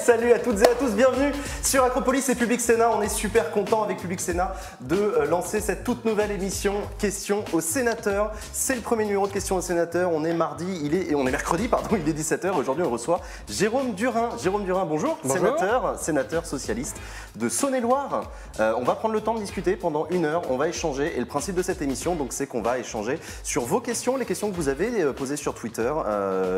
Salut à toutes et à tous, bienvenue sur Acropolis et Public Sénat. On est super content avec Public Sénat de lancer cette toute nouvelle émission Questions aux sénateurs. C'est le premier numéro de Questions aux sénateurs. On est mercredi, il est 17h. Aujourd'hui, on reçoit Jérôme Durain. Jérôme Durain, bonjour. Sénateur socialiste de Saône-et-Loire. On va prendre le temps de discuter pendant 1 heure. On va échanger et le principe de cette émission, donc, c'est qu'on va échanger sur vos questions, les questions que vous avez posées sur Twitter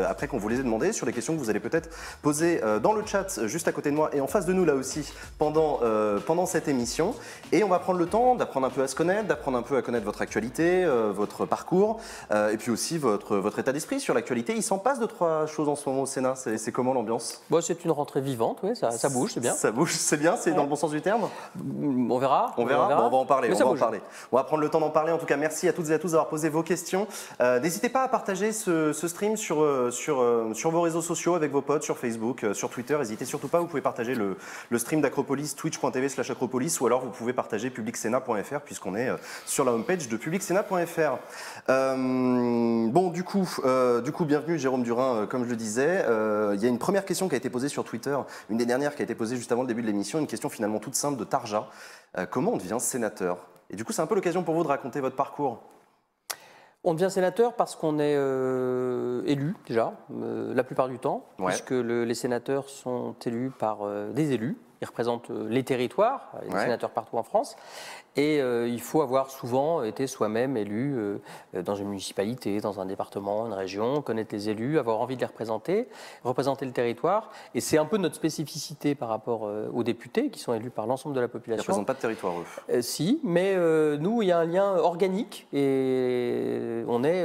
après qu'on vous les ait demandées, sur les questions que vous allez peut-être poser dans le chat juste à côté de moi et en face de nous là aussi pendant cette émission. Et on va prendre le temps d'apprendre un peu à se connaître, d'apprendre un peu à connaître votre actualité, votre parcours et puis aussi votre état d'esprit sur l'actualité. Il s'en passe 2-3 choses en ce moment au Sénat. C'est comment l'ambiance? Bon, c'est une rentrée vivante, oui, ça bouge, c'est bien. Ça bouge, c'est bien, c'est dans le bon sens du terme? On verra. On verra. Bon, on va en parler. On va prendre le temps d'en parler. En tout cas, merci à toutes et à tous d'avoir posé vos questions. N'hésitez pas à partager ce stream sur vos réseaux sociaux avec vos potes, sur Facebook, sur Twitter. N'hésitez surtout pas, vous pouvez partager le stream d'Acropolis, twitch.tv/Acropolis, ou alors vous pouvez partager publicsena.fr puisqu'on est sur la homepage de publicsena.fr. Bon, du coup, bienvenue Jérôme Durain, comme je le disais. Il y a une première question qui a été posée sur Twitter, une des dernières qui a été posée juste avant le début de l'émission, une question finalement toute simple de Tarja. Comment on devient sénateur? Et du coup, c'est un peu l'occasion pour vous de raconter votre parcours. On devient sénateur parce qu'on est élu, déjà, la plupart du temps, puisque les sénateurs sont élus par des élus. Ils représentent les territoires, il y a des sénateurs partout en France. Et il faut avoir souvent été soi-même élu dans une municipalité, dans un département, une région, connaître les élus, avoir envie de les représenter le territoire. Et c'est un peu notre spécificité par rapport aux députés qui sont élus par l'ensemble de la population. Ils ne représentent pas de territoire, eux. Si, mais nous, il y a un lien organique et on est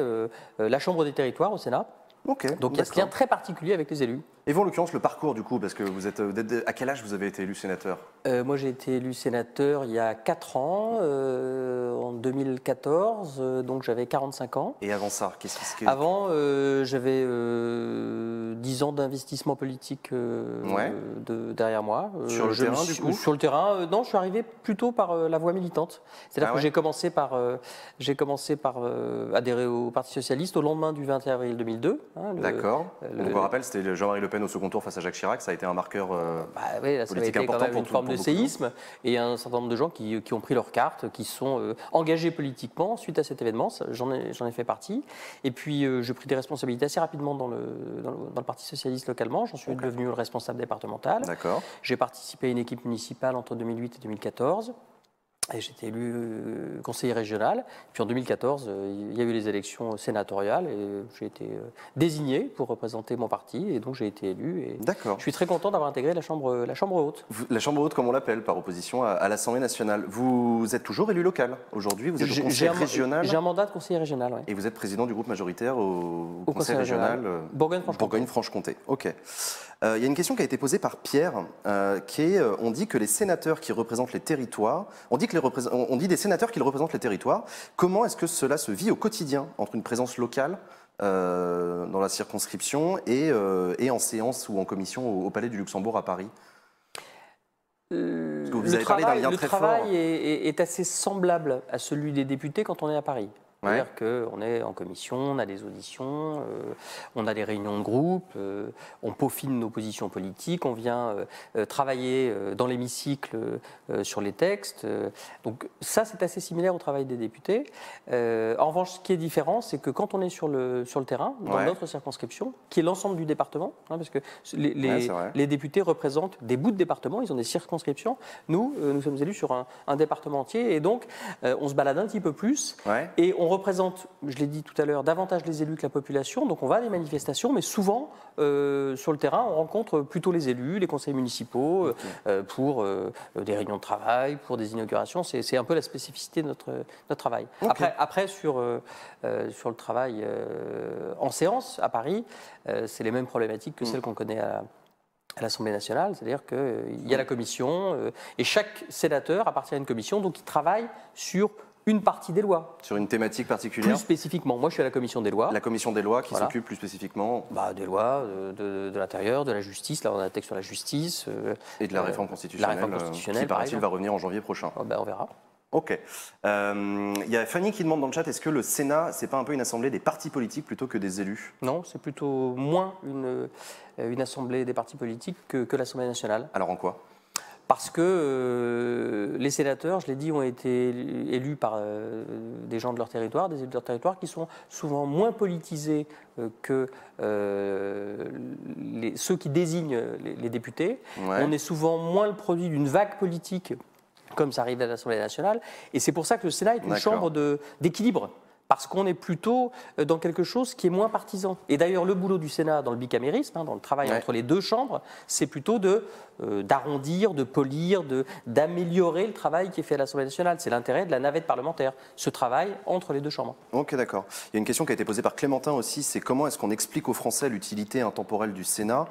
la Chambre des territoires au Sénat. Okay, donc il y a ce lien très particulier avec les élus. Et vous, en l'occurrence, le parcours du coup, parce que vous êtes à quel âge vous avez été élu sénateur? Moi, j'ai été élu sénateur il y a 4 ans, en 2014, donc j'avais 45 ans. Et avant ça, qu'est-ce qui se fait? Avant, j'avais 10 ans d'investissement politique derrière moi. Sur le terrain, du coup? Sur le terrain, non, je suis arrivé plutôt par la voie militante. C'est-à-dire que j'ai commencé par adhérer au Parti Socialiste au lendemain du 21 avril 2002. D'accord. On vous rappelle, c'était Jean-Marie Le Pen au second tour face à Jacques Chirac. Ça a été un marqueur politique important pour une forme de séisme. Et un certain nombre de gens qui ont pris leur carte, qui sont engagés politiquement suite à cet événement. J'en ai fait partie. Et puis, j'ai pris des responsabilités assez rapidement dans le Parti Socialiste localement. J'en suis devenu le responsable départemental. D'accord. J'ai participé à une équipe municipale entre 2008 et 2014. Et j'ai été élu conseiller régional. Puis en 2014, il y a eu les élections sénatoriales et j'ai été désigné pour représenter mon parti. Et donc j'ai été élu. D'accord. Je suis très content d'avoir intégré la Chambre haute. La Chambre haute, comme on l'appelle, par opposition à l'Assemblée nationale. Vous êtes toujours élu local aujourd'hui? Vous êtes au conseil régional? J'ai un mandat de conseiller régional, oui. Et vous êtes président du groupe majoritaire au conseil régional Bourgogne-Franche-Comté. Ok. Il y a une question qui a été posée par Pierre, qui est on dit que les sénateurs qui représentent les territoires, on dit des sénateurs qui représentent les territoires. Comment est-ce que cela se vit au quotidien entre une présence locale dans la circonscription et en séance ou en commission au Palais du Luxembourg à Paris? Le travail est assez semblable à celui des députés quand on est à Paris. C'est-à-dire qu'on est en commission, on a des auditions, on a des réunions de groupe, on peaufine nos positions politiques, on vient travailler dans l'hémicycle sur les textes. Donc ça, c'est assez similaire au travail des députés. En revanche, ce qui est différent, c'est que quand on est sur le terrain, dans notre circonscription, qui est l'ensemble du département, parce que les députés représentent des bouts de département, ils ont des circonscriptions. Nous sommes élus sur un département entier et donc on se balade un petit peu plus et on représente, je l'ai dit tout à l'heure, davantage les élus que la population. Donc on va à des manifestations, mais souvent, sur le terrain, on rencontre plutôt les élus, les conseils municipaux, pour des réunions de travail, pour des inaugurations. C'est un peu la spécificité de notre travail. Après sur le travail en séance, à Paris, c'est les mêmes problématiques que celles qu'on connaît à l'Assemblée nationale, c'est-à-dire qu'il y a la commission, et chaque sénateur appartient à une commission, donc il travaille sur une partie des lois. Sur une thématique particulière? Plus spécifiquement. Moi, je suis à la commission des lois. La commission des lois qui s'occupe plus spécifiquement des lois, de l'intérieur, de la justice. Là, on a un texte sur la justice. Et de la réforme constitutionnelle. Qui, paraît-il, va revenir en janvier prochain. On verra. Ok. Il y a Fanny qui demande dans le chat, est-ce que le Sénat, c'est pas un peu une assemblée des partis politiques plutôt que des élus? Non, c'est plutôt moins une assemblée des partis politiques que l'Assemblée nationale. Alors en quoi? Parce que les sénateurs, je l'ai dit, ont été élus par des gens de leur territoire, des élus de leur territoire, qui sont souvent moins politisés que ceux qui désignent les députés. Ouais. On est souvent moins le produit d'une vague politique, comme ça arrive à l'Assemblée nationale. Et c'est pour ça que le Sénat est une chambre d'équilibre. Parce qu'on est plutôt dans quelque chose qui est moins partisan. Et d'ailleurs, le boulot du Sénat dans le bicamérisme, dans le travail entre les deux chambres, c'est plutôt d'arrondir, de polir, d'améliorer le travail qui est fait à l'Assemblée nationale. C'est l'intérêt de la navette parlementaire, ce travail entre les deux chambres. Ok, d'accord. Il y a une question qui a été posée par Clémentin aussi, c'est comment est-ce qu'on explique aux Français l'utilité intemporelle du Sénat,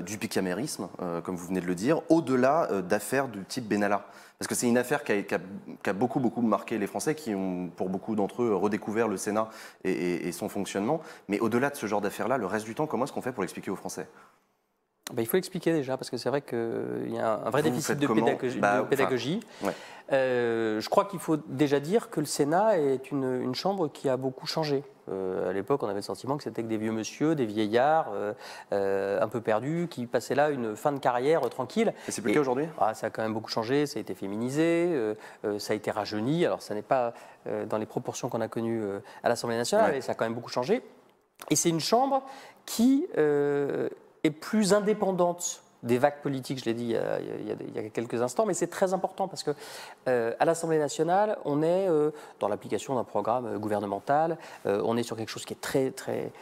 du bicamérisme, comme vous venez de le dire, au-delà d'affaires du type Benalla? Parce que c'est une affaire qui a beaucoup marqué les Français, qui ont, pour beaucoup d'entre eux, redécouvert le Sénat et son fonctionnement. Mais au-delà de ce genre d'affaires-là, le reste du temps, comment est-ce qu'on fait pour l'expliquer aux Français? Il faut l'expliquer déjà, parce que c'est vrai qu'il y a un vrai déficit de pédagogie. Je crois qu'il faut déjà dire que le Sénat est une chambre qui a beaucoup changé. À l'époque, on avait le sentiment que c'était que des vieux monsieur, des vieillards un peu perdus, qui passaient là une fin de carrière tranquille. Et c'est plus le cas aujourd'hui? Ça a quand même beaucoup changé, ça a été féminisé, ça a été rajeuni. Alors, ça n'est pas dans les proportions qu'on a connues à l'Assemblée nationale, mais ça a quand même beaucoup changé. Et c'est une chambre qui est plus indépendante des vagues politiques, je l'ai dit il y a quelques instants, mais c'est très important parce que à l'Assemblée nationale, on est dans l'application d'un programme gouvernemental, on est sur quelque chose qui est très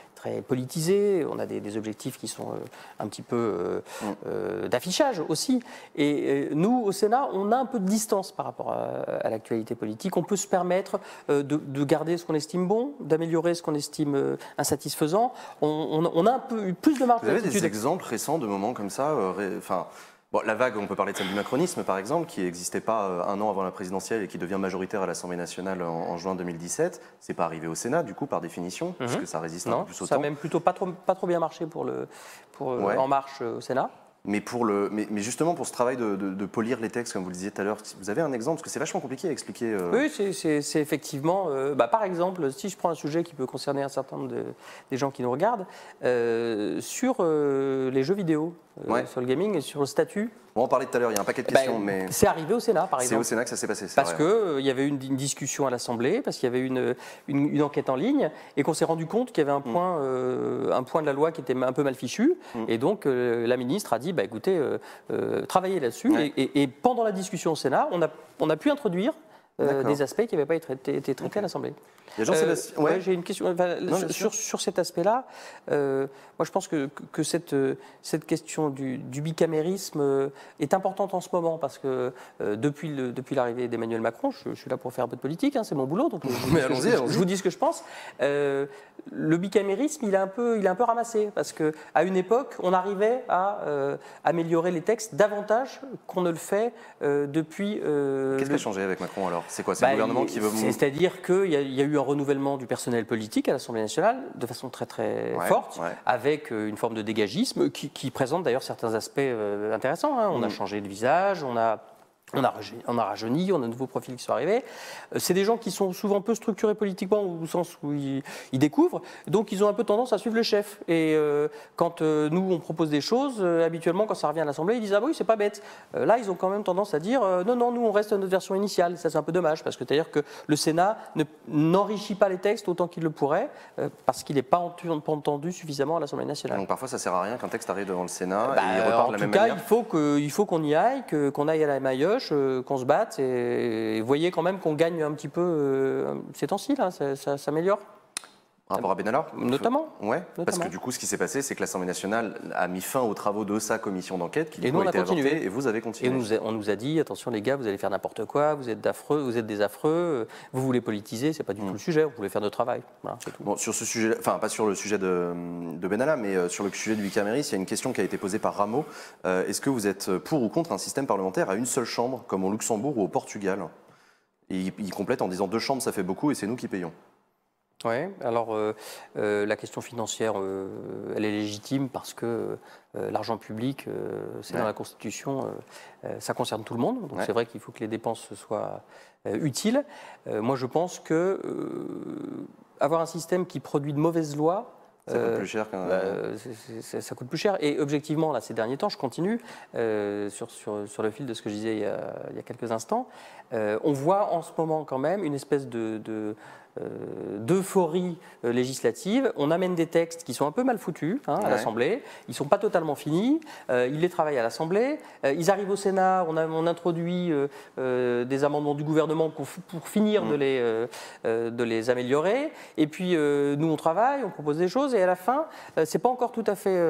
politisé, on a des objectifs qui sont un petit peu d'affichage aussi. Et nous, au Sénat, on a un peu de distance par rapport à l'actualité politique. On peut se permettre de garder ce qu'on estime bon, d'améliorer ce qu'on estime insatisfaisant. On a un peu plus de marge. Vous avez des exemples récents de moments comme ça bon, la vague, on peut parler de celle du macronisme, par exemple, qui n'existait pas un an avant la présidentielle et qui devient majoritaire à l'Assemblée nationale en juin 2017. C'est pas arrivé au Sénat, du coup, par définition, puisque ça résiste un peu plus au temps. Ça a même plutôt pas trop bien marché pour En Marche au Sénat. Mais, mais justement, pour ce travail de polir les textes, comme vous le disiez tout à l'heure, vous avez un exemple? Parce que c'est vachement compliqué à expliquer. Oui, c'est effectivement... par exemple, si je prends un sujet qui peut concerner un certain nombre des gens qui nous regardent, sur les jeux vidéo, sur le gaming et sur le statut... On en parlait tout à l'heure, il y a un paquet de questions, mais... C'est arrivé au Sénat, par exemple. C'est au Sénat que ça s'est passé, parce qu'il y avait une discussion à l'Assemblée, parce qu'il y avait une enquête en ligne, et qu'on s'est rendu compte qu'il y avait un point de la loi qui était un peu mal fichu, et donc la ministre a dit, écoutez, travaillez là-dessus, et pendant la discussion au Sénat, on a pu introduire des aspects qui n'avaient pas été traités à l'Assemblée. J'ai une question sur cet aspect-là. Moi, je pense que cette question du bicamérisme est importante en ce moment parce que depuis l'arrivée d'Emmanuel Macron, je suis là pour faire un peu de politique, c'est mon boulot, donc je vous dis ce que je pense. Le bicamérisme, il est un peu ramassé parce que à une époque, on arrivait à améliorer les textes davantage qu'on ne le fait depuis. Qu'est-ce qui a changé avec Macron alors? C'est quoi? C'est le gouvernement qui veut... C'est-à-dire qu'il y a eu un renouvellement du personnel politique à l'Assemblée nationale de façon très forte, avec une forme de dégagisme qui présente d'ailleurs certains aspects intéressants. On a changé de visage, on a rajeuni, on a de nouveaux profils qui sont arrivés. C'est des gens qui sont souvent peu structurés politiquement au sens où ils découvrent, donc ils ont un peu tendance à suivre le chef. Et quand nous, on propose des choses, habituellement, quand ça revient à l'Assemblée, ils disent « Ah oui, c'est pas bête ». Là, ils ont quand même tendance à dire « Non, nous, on reste à notre version initiale ». Ça, c'est un peu dommage, parce que c'est-à-dire que le Sénat n'enrichit pas les textes autant qu'il le pourrait, parce qu'il n'est pas entendu suffisamment à l'Assemblée nationale. Donc parfois, ça sert à rien qu'un texte arrive devant le Sénat et il repart de la même manière. En tout cas, il faut qu'on y aille, qu'on aille à la maillotche, qu'on se batte et voyez quand même qu'on gagne un petit peu ces temps-ci, là, ça s'améliore. Par rapport à Benalla? Notamment. Ouais, parce que du coup, ce qui s'est passé, c'est que l'Assemblée nationale a mis fin aux travaux de sa commission d'enquête qui a été avortée, et vous avez continué. Et on nous a dit, attention les gars, vous allez faire n'importe quoi, vous êtes des affreux, vous voulez politiser, c'est pas du tout le sujet, vous voulez faire notre travail. Voilà, c'est tout. Bon, sur ce sujet, enfin pas sur le sujet de Benalla, mais sur le sujet du bicamérisme, il y a une question qui a été posée par Rameau. Est-ce que vous êtes pour ou contre un système parlementaire à une seule chambre, comme au Luxembourg ou au Portugal? Et il complète en disant 2 chambres, ça fait beaucoup et c'est nous qui payons. Oui, alors la question financière, elle est légitime parce que l'argent public, c'est dans la Constitution, ça concerne tout le monde. Donc c'est vrai qu'il faut que les dépenses soient utiles. Moi, je pense que avoir un système qui produit de mauvaises lois, ça coûte plus cher ça coûte plus cher. Et objectivement, là, ces derniers temps, je continue sur le fil de ce que je disais il y a quelques instants, on voit en ce moment quand même une espèce d'euphorie législative. On amène des textes qui sont un peu mal foutus à l'Assemblée. Ils ne sont pas totalement finis. Ils les travaillent à l'Assemblée. Ils arrivent au Sénat. On introduit des amendements du gouvernement pour finir de les améliorer. Et puis, nous, on travaille, on propose des choses. Et à la fin, ce n'est pas encore tout à fait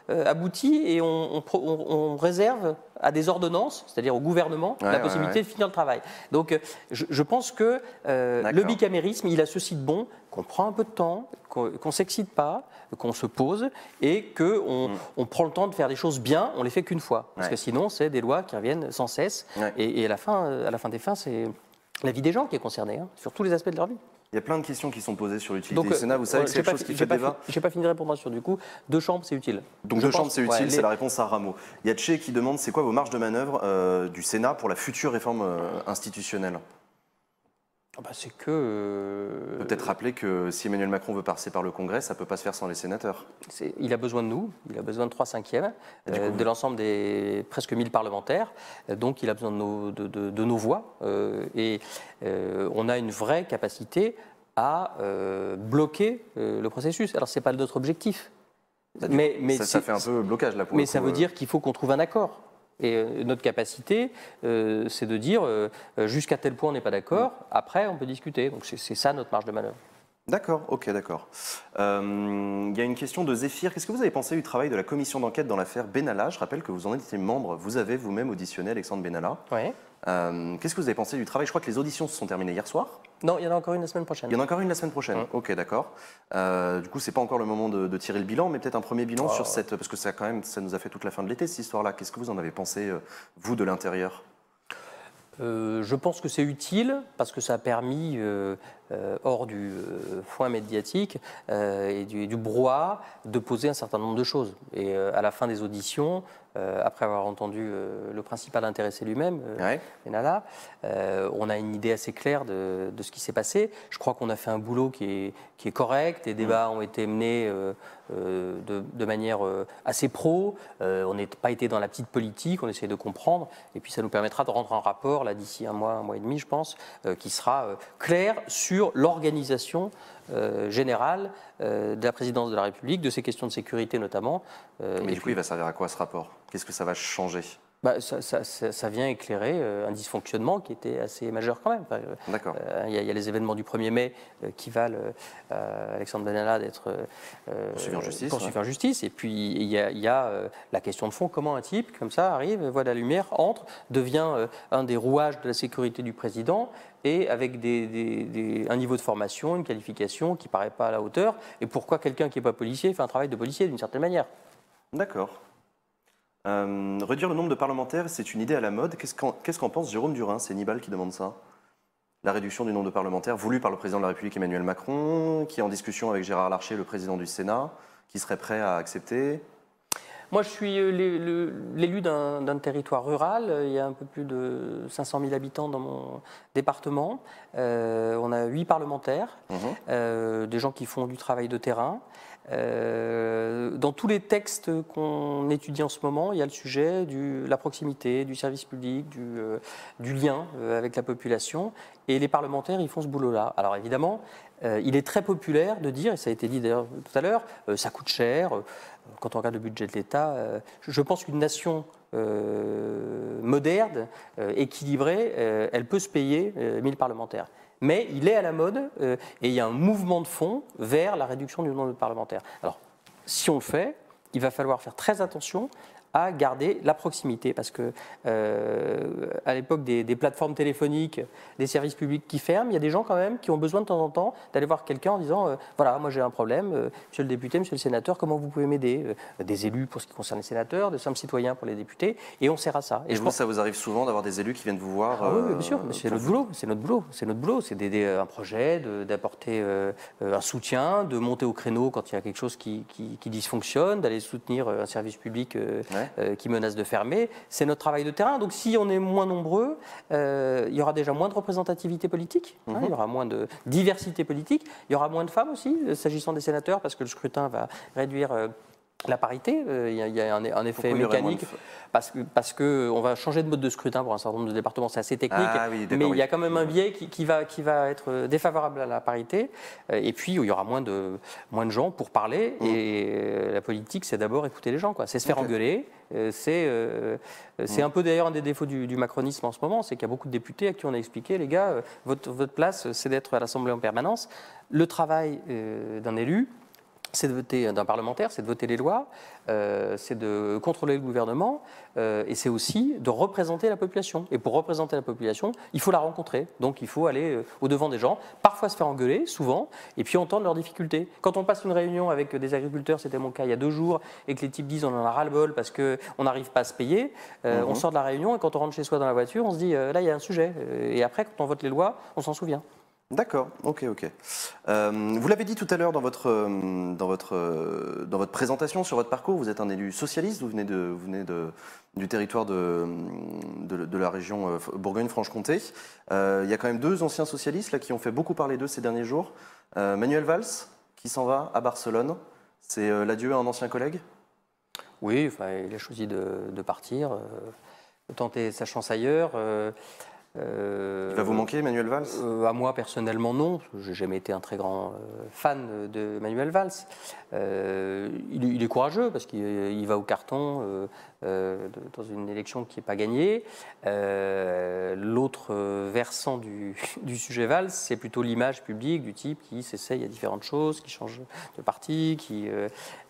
abouti. Et on réserve à des ordonnances, c'est-à-dire au gouvernement, la possibilité de finir le travail. Donc, je pense que le bicamérisme, il a ceci de bon qu'on prend un peu de temps, qu'on ne s'excite pas, qu'on se pose et qu'on prend le temps de faire des choses bien, on ne les fait qu'une fois. Parce que sinon, c'est des lois qui reviennent sans cesse. Et à la fin des fins, c'est la vie des gens qui est concernée, sur tous les aspects de leur vie. Il y a plein de questions qui sont posées sur l'utilité du Sénat. Vous savez que c'est quelque chose qui fait débat. Je n'ai pas fini de répondre sur du coup. 2 chambres, c'est utile. Donc 2 chambres, c'est utile, c'est la réponse à Rameau. Il y a Tché qui demande c'est quoi vos marges de manœuvre du Sénat pour la future réforme institutionnelle? C'est que... Peut-être rappeler que si Emmanuel Macron veut passer par le Congrès, ça ne peut pas se faire sans les sénateurs. Il a besoin de nous, il a besoin de 3/5 de l'ensemble des presque 1000 parlementaires, donc il a besoin de nos voix. Et on a une vraie capacité à bloquer le processus. Alors ce n'est pas notre objectif. Ça fait un peu blocage là pour Mais ça veut dire qu'il faut qu'on trouve un accord. Et notre capacité, c'est de dire jusqu'à tel point on n'est pas d'accord, après on peut discuter. Donc c'est ça notre marge de manœuvre. D'accord, ok, d'accord. Il y a une question de Zéphyr. Qu'est-ce que vous avez pensé du travail de la commission d'enquête dans l'affaire Benalla? Je rappelle que vous en étiez membre. Vous avez vous-même auditionné Alexandre Benalla. Oui. Qu'est-ce que vous avez pensé du travail? Je crois que les auditions se sont terminées hier soir. Non, il y en a encore une la semaine prochaine. Il y en a encore une la semaine prochaine. Ok, d'accord. Du coup, c'est pas encore le moment de tirer le bilan, mais peut-être un premier bilan sur cette, parce que ça nous a fait toute la fin de l'été cette histoire-là. Qu'est-ce que vous en avez pensé, vous, de l'intérieur? Je pense que c'est utile parce que ça a permis, hors du foin médiatique et du brouhaha, de poser un certain nombre de choses. Et à la fin des auditions, après avoir entendu le principal intéressé lui-même, Benalla, on a une idée assez claire de ce qui s'est passé. Je crois qu'on a fait un boulot qui est correct. Les débats ont été menés de manière assez pro. On n'a pas été dans la petite politique, on essaie de comprendre. Et puis ça nous permettra de rendre un rapport, là, d'ici un mois et demi, je pense, qui sera clair sur l'organisation générale de la présidence de la République, de ces questions de sécurité notamment. Mais du coup, il va servir à quoi ce rapport? Qu'est-ce que ça va changer? Ça vient éclairer un dysfonctionnement qui était assez majeur quand même. D'accord. Il y a les événements du 1er mai qui valent à Alexandre Benalla d'être poursuivi en justice. Et puis il y a la question de fond, comment un type comme ça arrive, voit la lumière, entre, devient un des rouages de la sécurité du président et avec un niveau de formation, une qualification qui ne paraît pas à la hauteur. Et pourquoi quelqu'un qui n'est pas policier fait un travail de policier d'une certaine manière? D'accord. Réduire le nombre de parlementaires, c'est une idée à la mode. Qu'est-ce qu'en pense Jérôme Durin? C'est Nibal qui demande ça. La réduction du nombre de parlementaires voulue par le président de la République Emmanuel Macron, qui est en discussion avec Gérard Larcher, le président du Sénat, qui serait prêt à accepter. Moi, je suis l'élu d'un territoire rural. Il y a un peu plus de 500 000 habitants dans mon département. On a 8 parlementaires, des gens qui font du travail de terrain. Dans tous les textes qu'on étudie en ce moment, il y a le sujet de la proximité, du service public, du lien avec la population. Et les parlementaires, ils font ce boulot-là. Alors évidemment, il est très populaire de dire, et ça a été dit d'ailleurs tout à l'heure, ça coûte cher. Quand on regarde le budget de l'État, je pense qu'une nation moderne, équilibrée, elle peut se payer 1000 parlementaires. Mais il est à la mode et il y a un mouvement de fond vers la réduction du nombre de parlementaires. Alors, si on le fait, il va falloir faire très attention à garder la proximité, parce que à l'époque des plateformes téléphoniques, des services publics qui ferment, il y a des gens quand même qui ont besoin de temps en temps d'aller voir quelqu'un en disant voilà, moi j'ai un problème, monsieur le député, monsieur le sénateur, comment vous pouvez m'aider? Des élus pour ce qui concerne les sénateurs, de simples citoyens pour les députés, et on sert à ça. Et je pense que ça vous arrive souvent d'avoir des élus qui viennent vous voir? Oui, bien sûr, c'est notre boulot, c'est notre boulot, c'est d'aider un projet, d'apporter un soutien, de monter au créneau quand il y a quelque chose qui dysfonctionne, d'aller soutenir un service public qui menace de fermer. C'est notre travail de terrain. Donc si on est moins nombreux, il y aura déjà moins de représentativité politique, il y aura moins de diversité politique, il y aura moins de femmes aussi, s'agissant des sénateurs, parce que le scrutin va réduire la parité. Il y a un effet mécanique parce qu'on va changer de mode de scrutin pour un certain nombre de départements, c'est assez technique, mais il y a quand même un biais qui va être défavorable à la parité, et puis il y aura moins de gens pour parler, et la politique c'est d'abord écouter les gens, c'est se faire engueuler. C'est un peu d'ailleurs un des défauts du macronisme en ce moment, c'est qu'il y a beaucoup de députés à qui on a expliqué, les gars, votre place c'est d'être à l'Assemblée en permanence. Le travail d'un élu, c'est de voter, d'un parlementaire, c'est de voter les lois, c'est de contrôler le gouvernement, et c'est aussi de représenter la population. Et pour représenter la population, il faut la rencontrer. Donc il faut aller au-devant des gens, parfois se faire engueuler, souvent, et puis entendre leurs difficultés. Quand on passe une réunion avec des agriculteurs, c'était mon cas il y a 2 jours, et que les types disent on en a ras-le-bol parce qu'on n'arrive pas à se payer, on sort de la réunion, et quand on rentre chez soi dans la voiture, on se dit là il y a un sujet. Et après, quand on vote les lois, on s'en souvient. D'accord, ok. Vous l'avez dit tout à l'heure dans votre présentation sur votre parcours, vous êtes un élu socialiste, vous venez du territoire de la région Bourgogne-Franche-Comté. Il y a quand même 2 anciens socialistes là, qui ont fait beaucoup parler d'eux ces derniers jours. Manuel Valls, qui s'en va à Barcelone, c'est l'adieu à un ancien collègue? Oui, il a choisi de partir, de tenter sa chance ailleurs. Il va vous manquer, Manuel Valls? À moi, personnellement, non. Je n'ai jamais été un très grand fan de Manuel Valls. Il est courageux parce qu'il va au carton dans une élection qui n'est pas gagnée. L'autre versant du sujet Valls, c'est plutôt l'image publique du type qui s'essaye à différentes choses, qui change de parti, qui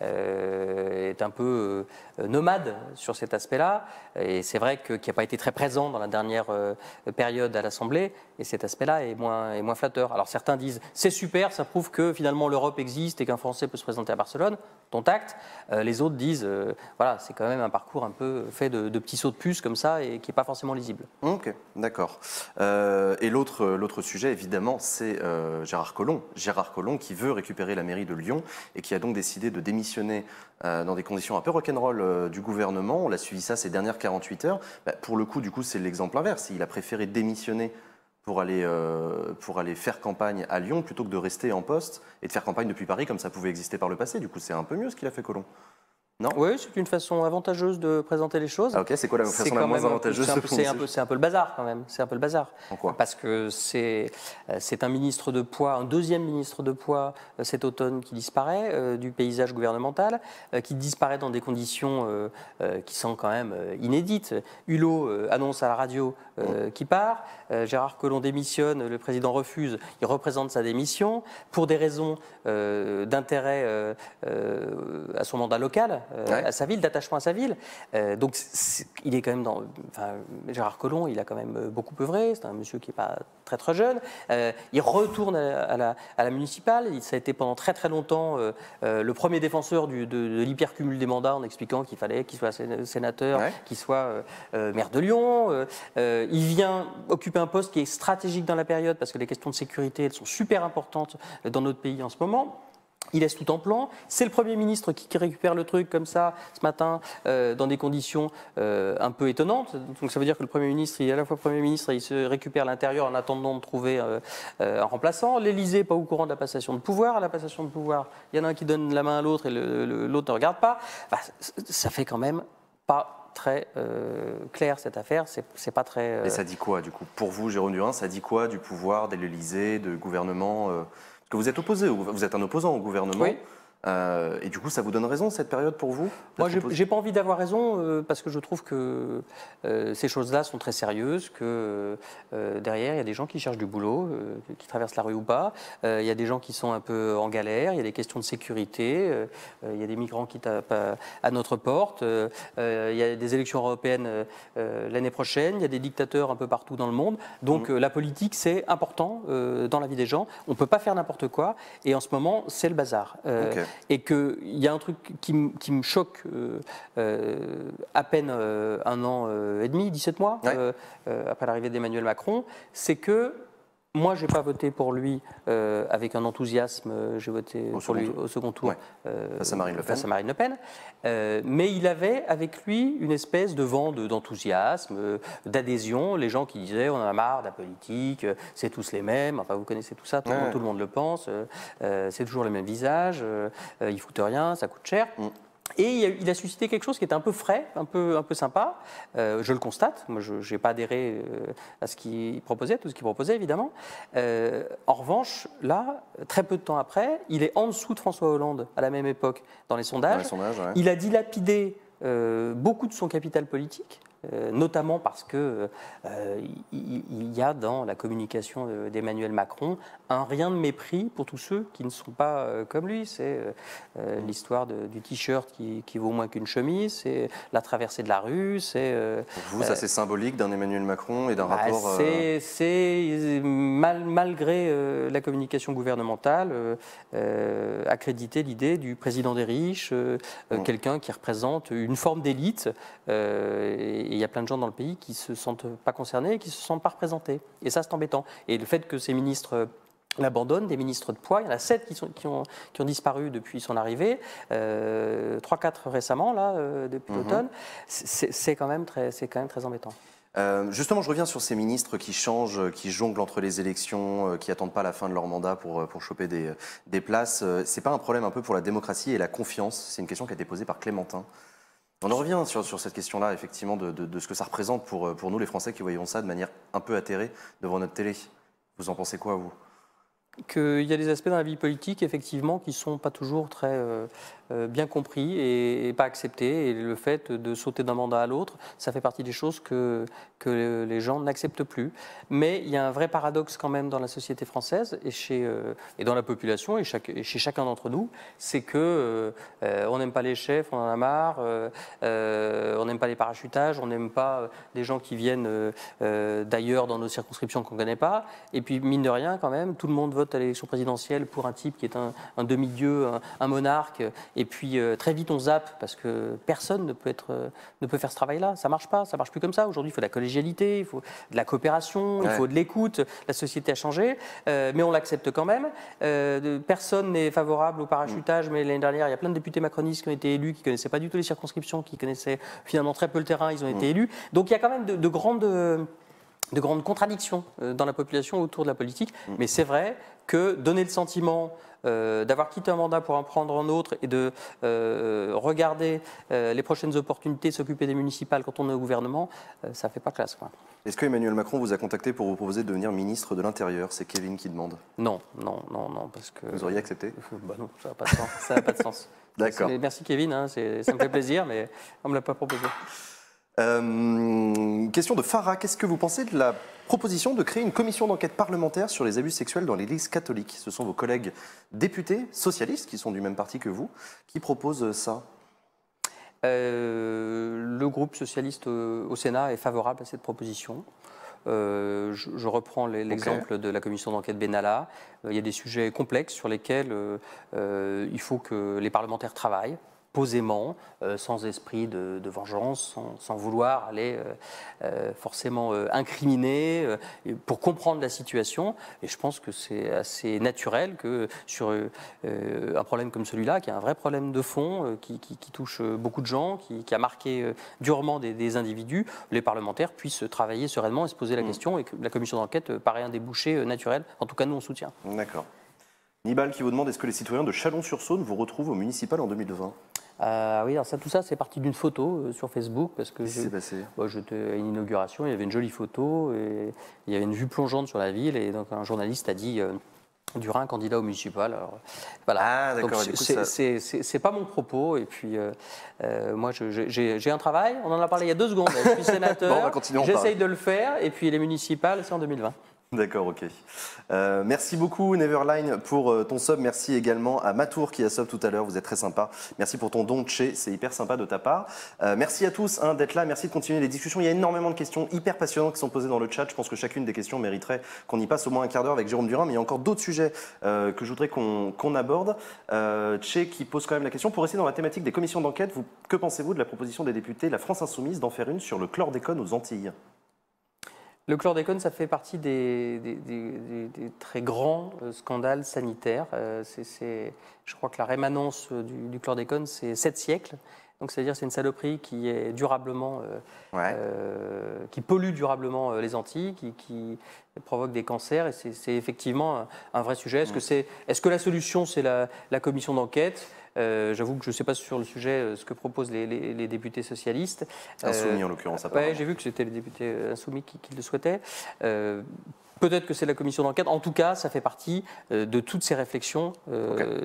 est un peu nomade sur cet aspect-là. Et c'est vrai qu'il n'a pas été très présent dans la dernière période à l'Assemblée, et cet aspect-là est moins flatteur. Alors certains disent c'est super, ça prouve que finalement l'Europe existe et qu'un Français peut se présenter à Barcelone, dont acte. Les autres disent voilà, c'est quand même un parcours un peu fait de petits sauts de puce comme ça et qui n'est pas forcément lisible. Ok, d'accord. Et l'autre sujet évidemment c'est Gérard Collomb. Gérard Collomb qui veut récupérer la mairie de Lyon et qui a donc décidé de démissionner dans des conditions un peu rock'n'roll du gouvernement. On l'a suivi ça ces dernières 48 heures. Pour le coup, du coup, c'est l'exemple inverse. Il a préféré démissionner pour aller faire campagne à Lyon plutôt que de rester en poste et de faire campagne depuis Paris comme ça pouvait exister par le passé. Du coup, c'est un peu mieux ce qu'il a fait, Collomb. Non ? Oui, c'est une façon avantageuse de présenter les choses. Ah ok, c'est quoi la façon la moins avantageuse? C'est un peu le bazar quand même. C'est un peu le bazar. Pourquoi? Parce que c'est un ministre de poids, un deuxième ministre de poids cet automne qui disparaît du paysage gouvernemental, qui disparaît dans des conditions qui sont quand même inédites. Hulot annonce à la radio qu'il part, Gérard Collomb démissionne, le président refuse, il représente sa démission pour des raisons d'intérêt à son mandat local. À sa ville, d'attachement à sa ville. Donc il est quand même Gérard Collomb, il a quand même beaucoup œuvré, c'est un monsieur qui n'est pas très jeune. Il retourne à la municipale, ça a été pendant très longtemps le premier défenseur de l'hypercumul des mandats en expliquant qu'il fallait qu'il soit sénateur, qu'il soit maire de Lyon. Il vient occuper un poste qui est stratégique dans la période parce que les questions de sécurité, elles sont super importantes dans notre pays en ce moment. Il laisse tout en plan. C'est le Premier ministre qui récupère le truc comme ça ce matin dans des conditions un peu étonnantes. Donc ça veut dire que le Premier ministre, il est à la fois Premier ministre et il se récupère l'intérieur en attendant de trouver un remplaçant. L'Élysée pas au courant de la passation de pouvoir. À la passation de pouvoir, il y en a un qui donne la main à l'autre et l'autre ne regarde pas. Ça fait quand même pas très clair cette affaire. C'est pas très. Et ça dit quoi du coup? Pour vous, Jérôme Durin, ça dit quoi du pouvoir de l'Élysée, du gouvernement? Que vous êtes opposé, vous êtes un opposant au gouvernement. Oui. Et du coup, ça vous donne raison, cette période, pour vous? Moi, je n'ai pas envie d'avoir raison parce que je trouve que ces choses-là sont très sérieuses, que derrière, il y a des gens qui cherchent du boulot, qui traversent la rue ou pas. Il y a des gens qui sont un peu en galère, il y a des questions de sécurité, il y a des migrants qui tapent à notre porte, il y a des élections européennes l'année prochaine, il y a des dictateurs un peu partout dans le monde. Donc la politique, c'est important dans la vie des gens. On ne peut pas faire n'importe quoi. Et en ce moment, c'est le bazar. Et qu'il y a un truc qui me choque à peine un an et demi, 17 mois, après l'arrivée d'Emmanuel Macron, c'est que moi, je n'ai pas voté pour lui avec un enthousiasme. J'ai voté pour lui au second tour face à Marine Le Pen. Mais il avait avec lui une espèce de vent d'enthousiasme, d'adhésion. Les gens qui disaient on en a marre de la politique, c'est tous les mêmes. Enfin, vous connaissez tout ça, tout le monde le pense. C'est toujours le même visage. Ils foutent rien, ça coûte cher. Et il a suscité quelque chose qui était un peu frais, un peu sympa. Je le constate. Moi, je n'ai pas adhéré à ce qu'il proposait, tout ce qu'il proposait, évidemment. En revanche, là, très peu de temps après, il est en dessous de François Hollande à la même époque dans les sondages. Il a dilapidé beaucoup de son capital politique. Notamment parce que il y a dans la communication d'Emmanuel Macron un rien de mépris pour tous ceux qui ne sont pas comme lui. C'est l'histoire du t-shirt qui vaut moins qu'une chemise, c'est la traversée de la rue, c'est... Pour vous, ça c'est symbolique d'un Emmanuel Macron et d'un rapport... C'est malgré la communication gouvernementale, accréditer l'idée du président des riches, quelqu'un qui représente une forme d'élite, et il y a plein de gens dans le pays qui ne se sentent pas concernés et qui ne se sentent pas représentés. Et ça, c'est embêtant. Et le fait que ces ministres l'abandonnent, des ministres de poids, il y en a 7 qui ont disparu depuis son arrivée, 3-4 récemment, là, depuis l'automne, c'est quand même très embêtant. Justement, je reviens sur ces ministres qui changent, qui jonglent entre les élections, qui n'attendent pas la fin de leur mandat pour choper des places. C'est pas un problème un peu pour la démocratie et la confiance? C'est une question qui a été posée par Clémentin. On en revient sur cette question-là, effectivement, de ce que ça représente pour nous, les Français, qui voyons ça de manière un peu atterrée devant notre télé. Vous en pensez quoi, vous? Qu'il y a des aspects dans la vie politique, effectivement, qui ne sont pas toujours très bien compris et pas acceptés. Et le fait de sauter d'un mandat à l'autre, ça fait partie des choses que les gens n'acceptent plus. Mais il y a un vrai paradoxe quand même dans la société française et dans la population et chez chacun d'entre nous, c'est que on n'aime pas les chefs, on en a marre, on n'aime pas les parachutages, on n'aime pas des gens qui viennent d'ailleurs dans nos circonscriptions qu'on ne connaît pas. Et puis, mine de rien, quand même, tout le monde vote à l'élection présidentielle pour un type qui est un demi-dieu, un monarque. Et puis très vite on zappe parce que personne ne peut faire ce travail-là. Ça marche pas, ça marche plus comme ça. Aujourd'hui, il faut de la collégialité, il faut de la coopération, il faut de l'écoute. La société a changé, mais on l'accepte quand même. Personne n'est favorable au parachutage, mais l'année dernière, il y a plein de députés macronistes qui ont été élus, qui connaissaient pas du tout les circonscriptions, qui connaissaient finalement très peu le terrain. Ils ont été élus. Donc il y a quand même de grandes contradictions dans la population autour de la politique. Mais c'est vrai que donner le sentiment d'avoir quitté un mandat pour en prendre un autre et de regarder les prochaines opportunités, s'occuper des municipales quand on est au gouvernement, ça ne fait pas classe, quoi. Est-ce que Emmanuel Macron vous a contacté pour vous proposer de devenir ministre de l'Intérieur? C'est Kevin qui demande. Non, parce que... Vous auriez accepté? Bah non, ça n'a pas de sens. Ça n'a pas de sens. D'accord. Merci Kevin, hein, ça me fait plaisir, mais on ne me l'a pas proposé. Question de Farah, qu'est-ce que vous pensez de la proposition de créer une commission d'enquête parlementaire sur les abus sexuels dans l'Église catholique? Ce sont vos collègues députés socialistes, qui sont du même parti que vous, qui proposent ça. Le groupe socialiste au Sénat est favorable à cette proposition. Je reprends l'exemple de la commission d'enquête Benalla. Il y a des sujets complexes sur lesquels il faut que les parlementaires travaillent posément, sans esprit de vengeance, sans vouloir aller forcément incriminer, pour comprendre la situation. Et je pense que c'est assez naturel que sur un problème comme celui-là, qui est un vrai problème de fond, qui touche beaucoup de gens, qui a marqué durement des individus, les parlementaires puissent travailler sereinement et se poser la question, et que la commission d'enquête paraît un débouché naturel. En tout cas, nous, on soutient. D'accord. Nibal qui vous demande, est-ce que les citoyens de Chalon-sur-Saône vous retrouvent au municipal en 2020 ? Oui, alors tout ça, c'est parti d'une photo sur Facebook, parce que qu'est-ce qui s'est passé ? J'étais à une inauguration, il y avait une jolie photo, et il y avait une vue plongeante sur la ville, et donc un journaliste a dit du Rhin, candidat au municipal. Alors, voilà. Ah, d'accord. C'est pas mon propos. Et puis, moi, j'ai un travail. On en a parlé il y a 2 secondes. Je suis sénateur. Bon, on va continuer. J'essaye de le faire. Et puis, les municipales, c'est en 2020. D'accord, ok. Merci beaucoup Neverline pour ton sub. Merci également à Matour qui a sub tout à l'heure. Vous êtes très sympa. Merci pour ton don de chez. C'est hyper sympa de ta part. Merci à tous d'être là. Merci de continuer les discussions. Il y a énormément de questions hyper passionnantes qui sont posées dans le chat. Je pense que chacune des questions mériterait qu'on y passe au moins un quart d'heure avec Jérôme Durin. Mais il y a encore d'autres sujets que je voudrais qu'on aborde. Che qui pose quand même la question. Pour rester dans la thématique des commissions d'enquête, que pensez-vous de la proposition des députés La France Insoumise d'en faire une sur le chlordécone aux Antilles ? Le chlordécone, ça fait partie des très grands scandales sanitaires. Je crois que la rémanence du chlordécone, c'est 7 siècles. Donc, c'est-à-dire c'est une saloperie qui est durablement, qui pollue durablement les Antilles, qui provoque des cancers. Et c'est effectivement un vrai sujet. Est-ce que la solution, c'est la commission d'enquête ? J'avoue que je ne sais pas sur le sujet ce que proposent les députés socialistes. Insoumis en l'occurrence, apparemment. Oui, j'ai vu que c'était les députés insoumis qui le souhaitaient. Peut-être que c'est la commission d'enquête. En tout cas, ça fait partie de toutes ces réflexions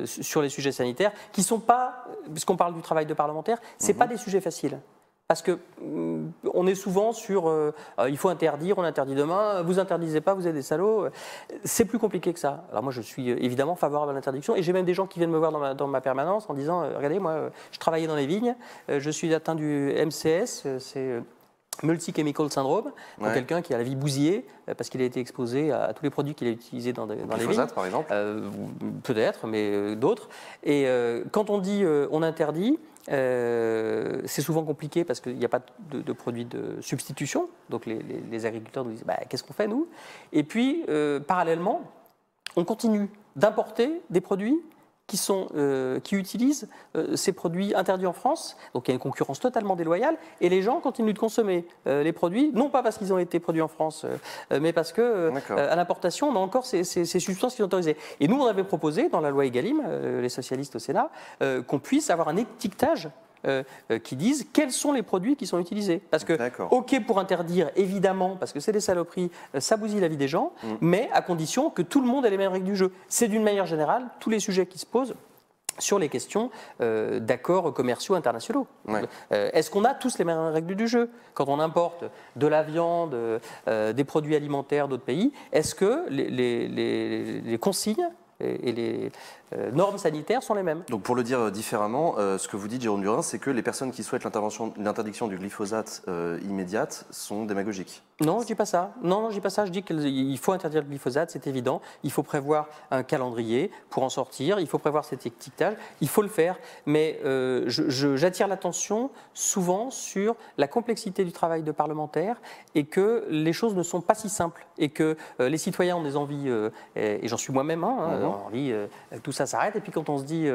sur les sujets sanitaires, qui ne sont pas, puisqu'on parle du travail de parlementaire, ce n'est pas des sujets faciles. Parce qu'on est souvent sur il faut interdire, on interdit demain, vous interdisez pas, vous êtes des salauds. C'est plus compliqué que ça. Alors moi, je suis évidemment favorable à l'interdiction, et j'ai même des gens qui viennent me voir dans ma permanence en disant regardez, moi, je travaillais dans les vignes, je suis atteint du MCS, c'est Multi-Chemical Syndrome, donc quelqu'un qui a la vie bousillée parce qu'il a été exposé à tous les produits qu'il a utilisés dans les vignes. Par exemple peut-être, mais d'autres. Et quand on dit on interdit, c'est souvent compliqué parce qu'il n'y a pas de produits de substitution. Donc les agriculteurs nous disent qu'est-ce qu'on fait nous ? Et puis, parallèlement, on continue d'importer des produits qui utilisent ces produits interdits en France. Donc il y a une concurrence totalement déloyale et les gens continuent de consommer les produits, non pas parce qu'ils ont été produits en France, mais parce qu'à l'importation, on a encore ces substances qui sont autorisées. Et nous, on avait proposé dans la loi Egalim, les socialistes au Sénat, qu'on puisse avoir un étiquetage qui disent quels sont les produits qui sont utilisés. Parce que, ok pour interdire, évidemment, parce que c'est des saloperies, ça bousille la vie des gens, mais à condition que tout le monde ait les mêmes règles du jeu. C'est d'une manière générale tous les sujets qui se posent sur les questions d'accords commerciaux internationaux. Est-ce qu'on a tous les mêmes règles du jeu ? Quand on importe de la viande, des produits alimentaires d'autres pays, est-ce que les consignes et les normes sanitaires sont les mêmes. Donc pour le dire différemment, ce que vous dites, Jérôme Durin, c'est que les personnes qui souhaitent l'interdiction du glyphosate immédiate sont démagogiques. Non, je ne dis pas ça. Non, je dis pas ça. Je dis qu'il faut interdire le glyphosate, c'est évident. Il faut prévoir un calendrier pour en sortir. Il faut prévoir cet étiquetage. Il faut le faire. Mais j'attire l'attention souvent sur la complexité du travail de parlementaire et que les choses ne sont pas si simples et que les citoyens ont des envies, et j'en suis moi-même, envie que tout ça s'arrête. Et puis quand on se dit,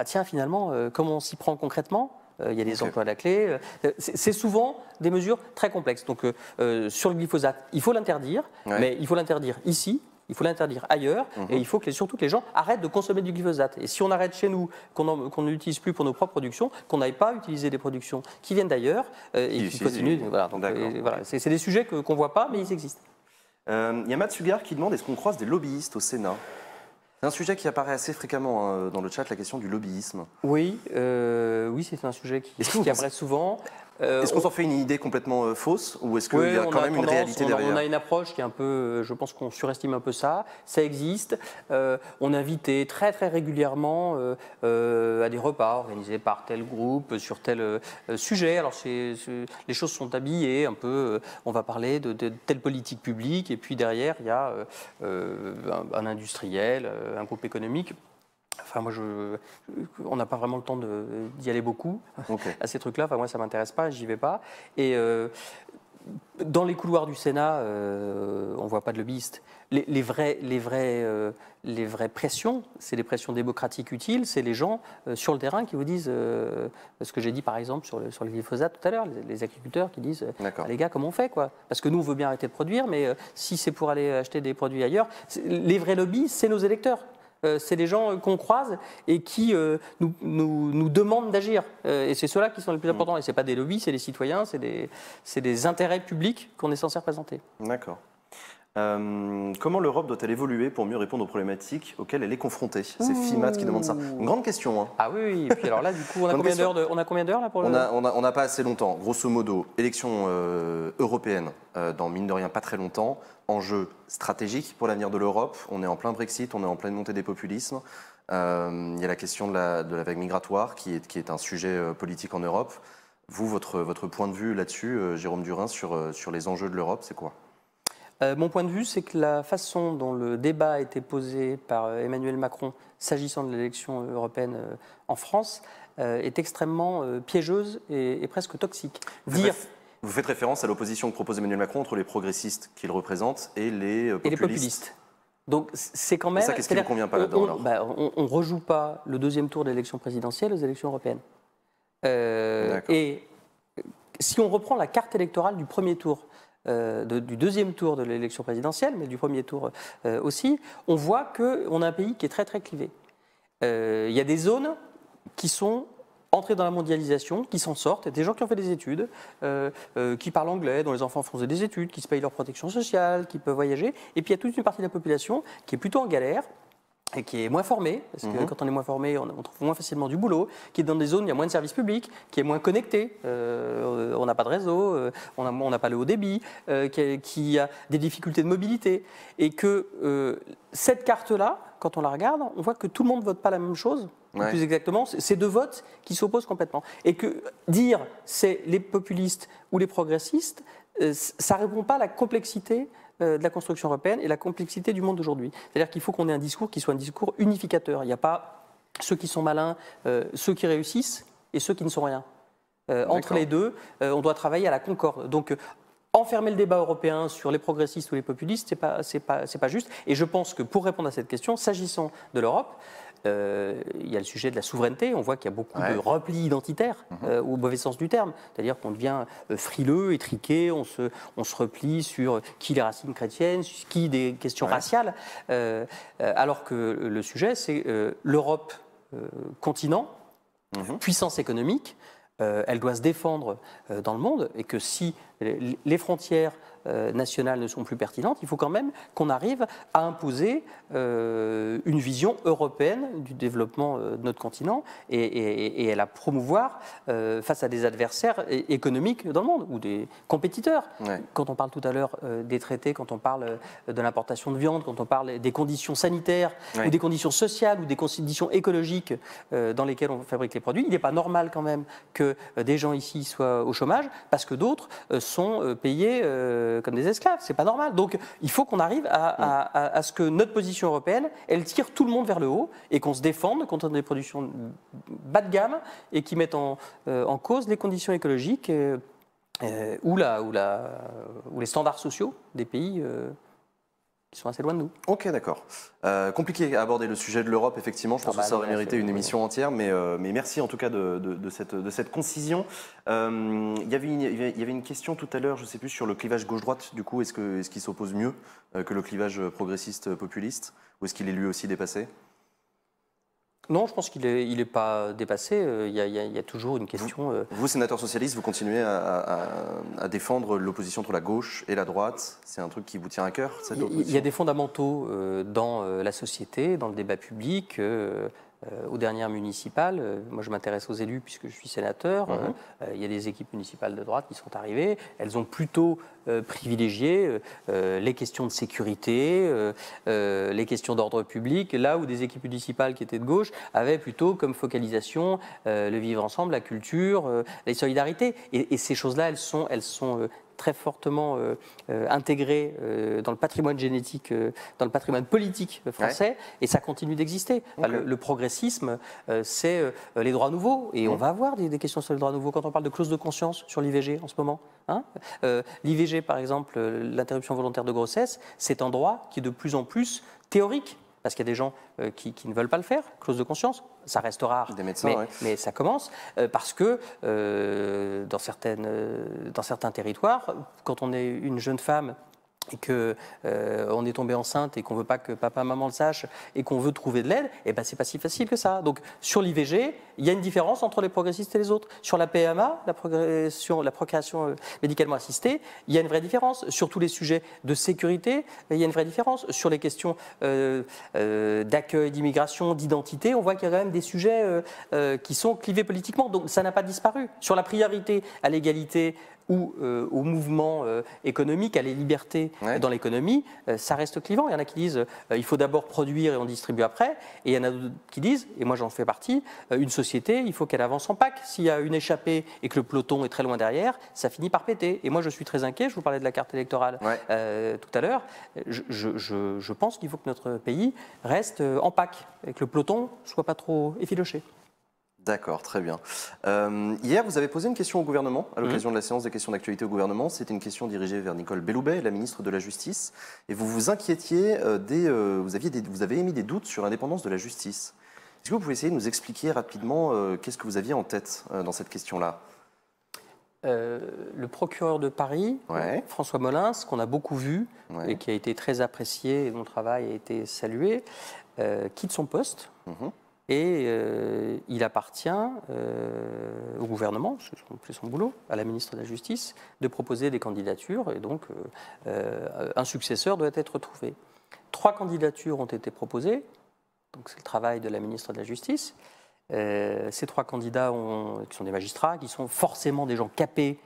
tiens, finalement, comment on s'y prend concrètement ? Il y a des emplois à la clé. C'est souvent des mesures très complexes. Donc, sur le glyphosate, il faut l'interdire, mais il faut l'interdire ici, il faut l'interdire ailleurs, et il faut surtout que les gens arrêtent de consommer du glyphosate. Et si on arrête chez nous, qu'on ne l'utilise plus pour nos propres productions, qu'on n'aille pas utiliser des productions qui viennent d'ailleurs, et qui continuent. Voilà, c'est des sujets qu'on ne voit pas, mais ils existent. Il y a Matt Sugar qui demande, est-ce qu'on croise des lobbyistes au Sénat ? C'est un sujet qui apparaît assez fréquemment dans le chat, la question du lobbyisme. Oui, c'est un sujet qui apparaît souvent. Est-ce qu'on s'en fait une idée complètement fausse ou est-ce qu'il y a quand même une réalité derrière ? On a une approche qui est un peu, je pense qu'on surestime un peu ça. Ça existe. On invitait très très régulièrement à des repas organisés par tel groupe sur tel sujet. Alors les choses sont habillées un peu. On va parler de telle politique publique et puis derrière il y a un industriel, un groupe économique. Enfin, moi, on n'a pas vraiment le temps d'y aller beaucoup à ces trucs-là. Enfin, moi, ça ne m'intéresse pas, j'y vais pas. Et dans les couloirs du Sénat, on ne voit pas de lobbyistes. Les vraies pressions, c'est les pressions démocratiques utiles, c'est les gens sur le terrain qui vous disent, ce que j'ai dit par exemple sur le glyphosate tout à l'heure, les agriculteurs qui disent, les gars, comment on fait quoi ? Parce que nous, on veut bien arrêter de produire, mais si c'est pour aller acheter des produits ailleurs, les vrais lobbies, c'est nos électeurs. C'est les gens qu'on croise et qui nous demandent d'agir. Et c'est ceux-là qui sont les plus importants. Et ce n'est pas des lobbies, c'est les citoyens, c'est des intérêts publics qu'on est censé représenter. D'accord. Comment l'Europe doit-elle évoluer pour mieux répondre aux problématiques auxquelles elle est confrontée? C'est FIMAT qui demande ça. Une grande question. Hein. Ah oui, et puis alors là, du coup, on a combien d'heures là pour on n'a pas assez longtemps. Grosso modo, élection européenne dans mine de rien pas très longtemps. Enjeu stratégique pour l'avenir de l'Europe. On est en plein Brexit, on est en pleine montée des populismes. Il y a la question de la vague migratoire qui est un sujet politique en Europe. Vous, votre point de vue là-dessus, Jérôme Durin, sur les enjeux de l'Europe, c'est quoi? Mon point de vue, c'est que la façon dont le débat a été posé par Emmanuel Macron s'agissant de l'élection européenne en France est extrêmement piégeuse et presque toxique. Vous faites référence à l'opposition que propose Emmanuel Macron entre les progressistes qu'il représente et les populistes. Donc c'est quand même. Ça, qu'est-ce qui ne convient pas là-dedans? On ne rejoue pas le deuxième tour de l'élection présidentielle aux élections européennes. Et si on reprend la carte électorale du premier tour, du deuxième tour de l'élection présidentielle, mais du premier tour aussi, on voit qu'on a un pays qui est très très clivé. Il y a des zones qui sont entrées dans la mondialisation, qui s'en sortent, des gens qui ont fait des études, qui parlent anglais, dont les enfants font des études, qui se payent leur protection sociale, qui peuvent voyager, et puis il y a toute une partie de la population qui est plutôt en galère, et qui est moins formé, parce que quand on est moins formé, on trouve moins facilement du boulot, qui est dans des zones où il y a moins de services publics, qui est moins connecté, on n'a pas de réseau, on n'a pas le haut débit, qui a des difficultés de mobilité. Et que cette carte-là, quand on la regarde, on voit que tout le monde ne vote pas la même chose. Ouais. Plus exactement, c'est deux votes qui s'opposent complètement. Et que dire c'est les populistes ou les progressistes, ça ne répond pas à la complexité de la construction européenne et la complexité du monde d'aujourd'hui. C'est-à-dire qu'il faut qu'on ait un discours qui soit un discours unificateur. Il n'y a pas ceux qui sont malins, ceux qui réussissent et ceux qui ne sont rien. Entre les deux, on doit travailler à la concorde. Donc, enfermer le débat européen sur les progressistes ou les populistes, c'est pas juste. Et je pense que pour répondre à cette question, s'agissant de l'Europe, il y a le sujet de la souveraineté. On voit qu'il y a beaucoup de repli identitaire, au mauvais sens du terme. C'est-à-dire qu'on devient frileux, étriqué, on se replie sur qui les racines chrétiennes, sur qui des questions raciales. Alors que le sujet, c'est l'Europe, continent, puissance économique, elle doit se défendre dans le monde, et que si les frontières nationales ne sont plus pertinentes, il faut quand même qu'on arrive à imposer une vision européenne du développement de notre continent et à la promouvoir face à des adversaires économiques dans le monde ou des compétiteurs. Ouais. Quand on parle tout à l'heure des traités, quand on parle de l'importation de viande, quand on parle des conditions sanitaires ou des conditions sociales ou des conditions écologiques dans lesquelles on fabrique les produits, il n'est pas normal quand même que des gens ici soient au chômage parce que d'autres sont payés comme des esclaves. C'est pas normal. Donc il faut qu'on arrive à ce que notre position européenne, elle tire tout le monde vers le haut et qu'on se défende contre des productions bas de gamme et qui mettent en cause les conditions écologiques ou les standards sociaux des pays qui sont assez loin de nous. Ok, d'accord. Compliqué à aborder le sujet de l'Europe, effectivement. Je pense que ça aurait mérité une émission entière, mais merci en tout cas de cette concision. Il y avait une question tout à l'heure, je ne sais plus, sur le clivage gauche-droite. Du coup, est-ce qu'il s'oppose mieux que le clivage progressiste-populiste, ou est-ce qu'il est lui aussi dépassé ? Non, je pense qu'il n'est pas dépassé. Il y a toujours une question. Vous, sénateur socialiste, vous continuez à défendre l'opposition entre la gauche et la droite. C'est un truc qui vous tient à cœur, cette opposition ? Il y a des fondamentaux dans la société, dans le débat public. Aux dernières municipales, moi je m'intéresse aux élus puisque je suis sénateur, il y a des équipes municipales de droite qui sont arrivées, elles ont plutôt privilégié les questions de sécurité, les questions d'ordre public, là où des équipes municipales qui étaient de gauche avaient plutôt comme focalisation le vivre ensemble, la culture, les solidarités. Et ces choses-là, elles sont très fortement intégré dans le patrimoine génétique, dans le patrimoine politique français, et ça continue d'exister. Le progressisme, c'est les droits nouveaux, et on va avoir des questions sur les droits nouveaux quand on parle de clause de conscience sur l'IVG en ce moment. L'IVG, par exemple, l'interruption volontaire de grossesse, c'est un droit qui est de plus en plus théorique. Parce qu'il y a des gens qui ne veulent pas le faire, clause de conscience, ça reste rare, des médecins, mais ça commence, parce que dans certains territoires, quand on est une jeune femme et qu'on est tombé enceinte et qu'on ne veut pas que papa, maman le sache et qu'on veut trouver de l'aide, eh ben, c'est pas si facile que ça. Donc, sur l'IVG, il y a une différence entre les progressistes et les autres. Sur la PMA, la procréation médicalement assistée, il y a une vraie différence. Sur tous les sujets de sécurité, il y a une vraie différence. Sur les questions d'accueil, d'immigration, d'identité, on voit qu'il y a quand même des sujets qui sont clivés politiquement. Donc, ça n'a pas disparu. Sur la priorité à l'égalité, ou au mouvement économique, à les libertés dans l'économie, ça reste clivant. Il y en a qui disent il faut d'abord produire et on distribue après. Et il y en a d'autres qui disent, et moi j'en fais partie, une société, il faut qu'elle avance en pack. S'il y a une échappée et que le peloton est très loin derrière, ça finit par péter. Et moi je suis très inquiet, je vous parlais de la carte électorale tout à l'heure, je pense qu'il faut que notre pays reste en pack et que le peloton ne soit pas trop effiloché. D'accord, très bien. Hier, vous avez posé une question au gouvernement, à l'occasion de la séance des questions d'actualité au gouvernement. C'était une question dirigée vers Nicole Belloubet, la ministre de la Justice. Et vous vous inquiétiez, vous avez émis des doutes sur l'indépendance de la justice. Est-ce que vous pouvez essayer de nous expliquer rapidement qu'est-ce que vous aviez en tête dans cette question-là ? Le procureur de Paris, François Molins, qu'on a beaucoup vu et qui a été très apprécié et dont le travail a été salué, quitte son poste. Et il appartient au gouvernement, c'est son boulot, à la ministre de la Justice, de proposer des candidatures. Et donc, un successeur doit être trouvé. 3 candidatures ont été proposées. Donc, c'est le travail de la ministre de la Justice. Ces 3 candidats qui sont des magistrats, qui sont forcément des gens capés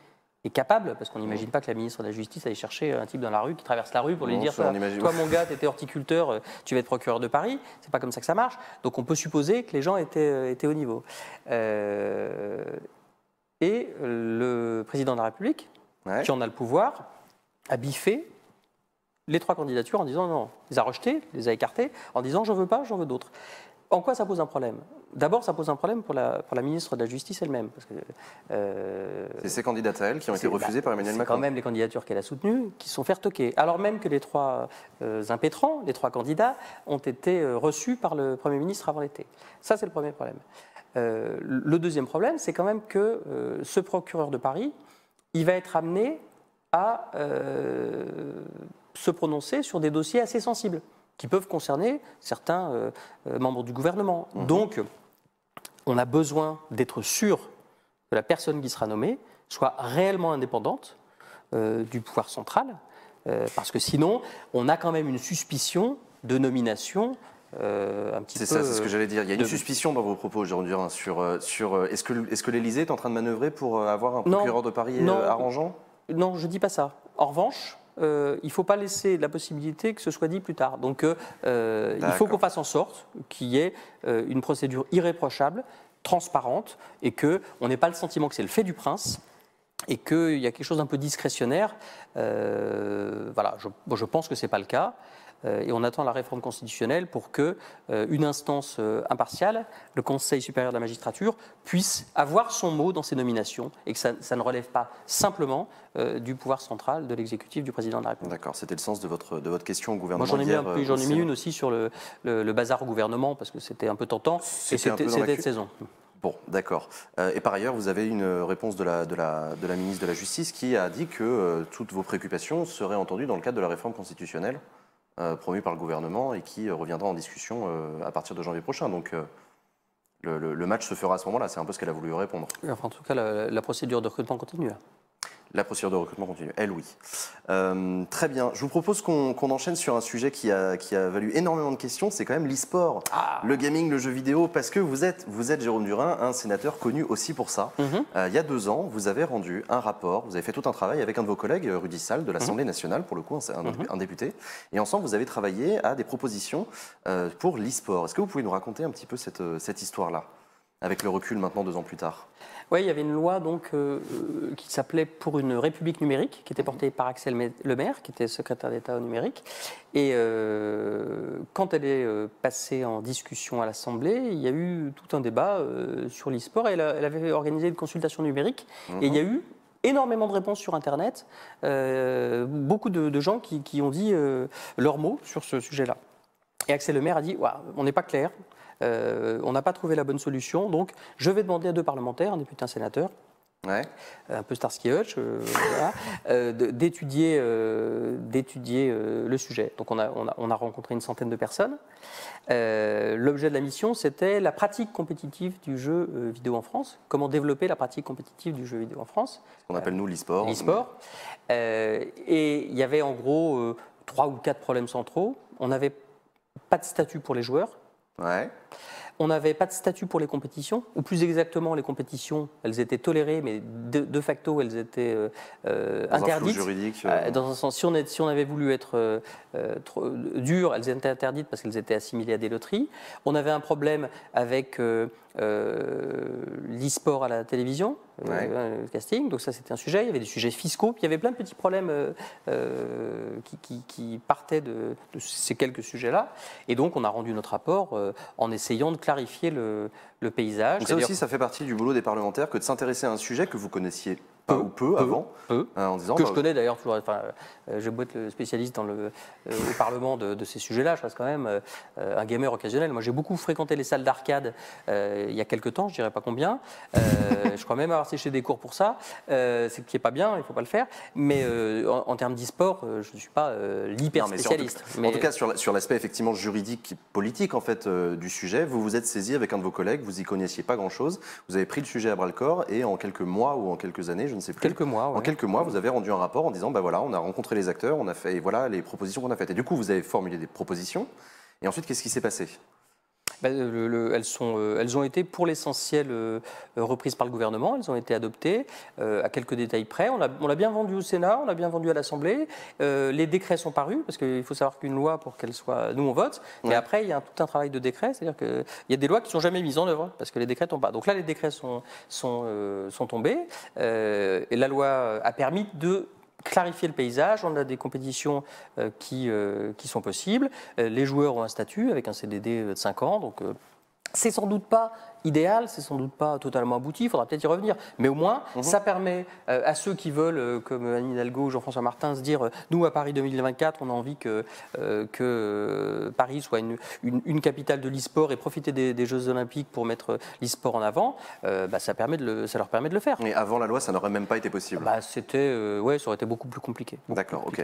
et capable, parce qu'on n'imagine pas que la ministre de la Justice aille chercher un type dans la rue qui traverse la rue pour lui dire toi mon gars, tu étais horticulteur, tu vas être procureur de Paris. C'est pas comme ça que ça marche. Donc on peut supposer que les gens étaient au niveau. Et le président de la République, qui en a le pouvoir, a biffé les 3 candidatures en disant non, les a rejetées, les a écartées, en disant j'en veux pas, j'en veux d'autres. En quoi ça pose un problème ? D'abord, ça pose un problème pour la ministre de la Justice elle-même. C'est ces candidates à elle qui ont été refusées par Emmanuel Macron. C'est quand même les candidatures qu'elle a soutenues qui se sont fait retoquer. Alors même que les 3 impétrants, les 3 candidats, ont été reçus par le Premier ministre avant l'été. Ça, c'est le premier problème. Le deuxième problème, c'est quand même que ce procureur de Paris, il va être amené à se prononcer sur des dossiers assez sensibles, qui peuvent concerner certains membres du gouvernement. Donc, on a besoin d'être sûr que la personne qui sera nommée soit réellement indépendante du pouvoir central, parce que sinon, on a quand même une suspicion de nomination un petit peu... C'est ça, c'est ce que j'allais dire. Il y a une suspicion dans vos propos aujourd'hui sur est-ce que l'Élysée est en train de manœuvrer pour avoir un procureur de Paris arrangeant ? Non, je ne dis pas ça. En revanche, il ne faut pas laisser la possibilité que ce soit dit plus tard. Donc, il faut qu'on fasse en sorte qu'il y ait une procédure irréprochable, transparente, et qu'on n'ait pas le sentiment que c'est le fait du prince, et qu'il y a quelque chose d'un peu discrétionnaire. Voilà, je pense que ce n'est pas le cas. Et on attend la réforme constitutionnelle pour qu'une instance impartiale, le Conseil supérieur de la magistrature, puisse avoir son mot dans ces nominations et que ça ne relève pas simplement du pouvoir central de l'exécutif du président de la République. D'accord, c'était le sens de votre question au gouvernement. Moi, j'en ai mis une aussi sur le bazar au gouvernement parce que c'était un peu tentant et c'était de saison. Bon, d'accord. Et par ailleurs, vous avez une réponse de la ministre de la Justice qui a dit que toutes vos préoccupations seraient entendues dans le cadre de la réforme constitutionnelle promue par le gouvernement et qui reviendra en discussion à partir de janvier prochain. Donc le match se fera à ce moment-là, c'est un peu ce qu'elle a voulu répondre. Enfin, en tout cas, la procédure de recrutement continue. La procédure de recrutement continue, elle oui. Très bien, je vous propose qu'on enchaîne sur un sujet qui a valu énormément de questions, c'est quand même l'e-sport, le gaming, le jeu vidéo, parce que vous êtes Jérôme Durain, un sénateur connu aussi pour ça. Il y a 2 ans, vous avez rendu un rapport, vous avez fait tout un travail avec un de vos collègues, Rudy Sall, de l'Assemblée nationale, pour le coup, un député, et ensemble vous avez travaillé à des propositions pour l'e-sport. Est-ce que vous pouvez nous raconter un petit peu cette histoire-là, avec le recul maintenant 2 ans plus tard ? Oui, il y avait une loi donc, qui s'appelait « Pour une République numérique », qui était portée par Axel Lemaire, qui était secrétaire d'État au numérique. Et quand elle est passée en discussion à l'Assemblée, il y a eu tout un débat sur l'e-sport. Elle avait organisé une consultation numérique. Et il y a eu énormément de réponses sur Internet. Beaucoup de gens qui ont dit leurs mots sur ce sujet-là. Et Axel Lemaire a dit « on n'est pas clair ». On n'a pas trouvé la bonne solution, donc je vais demander à 2 parlementaires, un député et un sénateur, un peu Starsky Hutch, d'étudier le sujet. Donc on a rencontré une centaine de personnes. L'objet de la mission, c'était la pratique compétitive du jeu vidéo en France. Comment développer la pratique compétitive du jeu vidéo en France. On appelle nous l'e-sport. L'e-sport. Et il y avait en gros 3 ou 4 problèmes centraux. On n'avait pas de statut pour les joueurs. On n'avait pas de statut pour les compétitions, ou plus exactement, les compétitions, elles étaient tolérées, mais de facto, elles étaient interdites. Un flou juridique. Dans un sens, si on avait voulu être dur, elles étaient interdites parce qu'elles étaient assimilées à des loteries. On avait un problème avec l'e-sport à la télévision, le casting, donc ça c'était un sujet. Il y avait des sujets fiscaux, puis il y avait plein de petits problèmes qui partaient de ces quelques sujets-là. Et donc on a rendu notre rapport en essayant de clarifier le paysage. Donc ça aussi, ça fait partie du boulot des parlementaires que de s'intéresser à un sujet que vous connaissiez pas ou peu avant, en disant que je connais d'ailleurs toujours. Enfin, je beau être le spécialiste au Parlement de ces sujets-là, je reste quand même un gamer occasionnel. Moi, j'ai beaucoup fréquenté les salles d'arcade il y a quelques temps, je dirais pas combien. Je crois même avoir séché des cours pour ça. C'est qui est pas bien, il faut pas le faire. Mais en termes d'e-sport, je ne suis pas l'hyper spécialiste. En tout cas, sur l'aspect effectivement juridique, politique en fait du sujet, vous vous êtes saisi avec un de vos collègues, vous y connaissiez pas grand-chose, vous avez pris le sujet à bras le corps et en quelques mois ou en quelques années, je ne sais plus. Quelques mois. En quelques mois, vous avez rendu un rapport en disant, ben voilà, on a rencontré les acteurs, on a fait, et voilà les propositions qu'on a faites. Et du coup, vous avez formulé des propositions. Et ensuite, qu'est-ce qui s'est passé ? Elles ont été pour l'essentiel reprises par le gouvernement, elles ont été adoptées à quelques détails près. On l'a bien vendu au Sénat, on l'a bien vendu à l'Assemblée. Les décrets sont parus, parce qu'il faut savoir qu'une loi, pour qu'elle soit... Nous, on vote, mais après, il y a tout un travail de décret, c'est-à-dire qu'il y a des lois qui ne sont jamais mises en œuvre, parce que les décrets ne tombent pas. Donc là, les décrets sont tombés, et la loi a permis de clarifier le paysage, on a des compétitions qui sont possibles, les joueurs ont un statut avec un CDD de 5 ans, donc c'est sans doute pas idéal, c'est sans doute pas totalement abouti, il faudra peut-être y revenir, mais au moins ça permet à ceux qui veulent, comme Anne Hidalgo ou Jean-François Martin, se dire nous à Paris 2024 on a envie que Paris soit une capitale de l'e-sport et profiter des Jeux Olympiques pour mettre l'e-sport en avant, ça leur permet de le faire. Et avant la loi ça n'aurait même pas été possible. Ça aurait été beaucoup plus compliqué. D'accord, ok.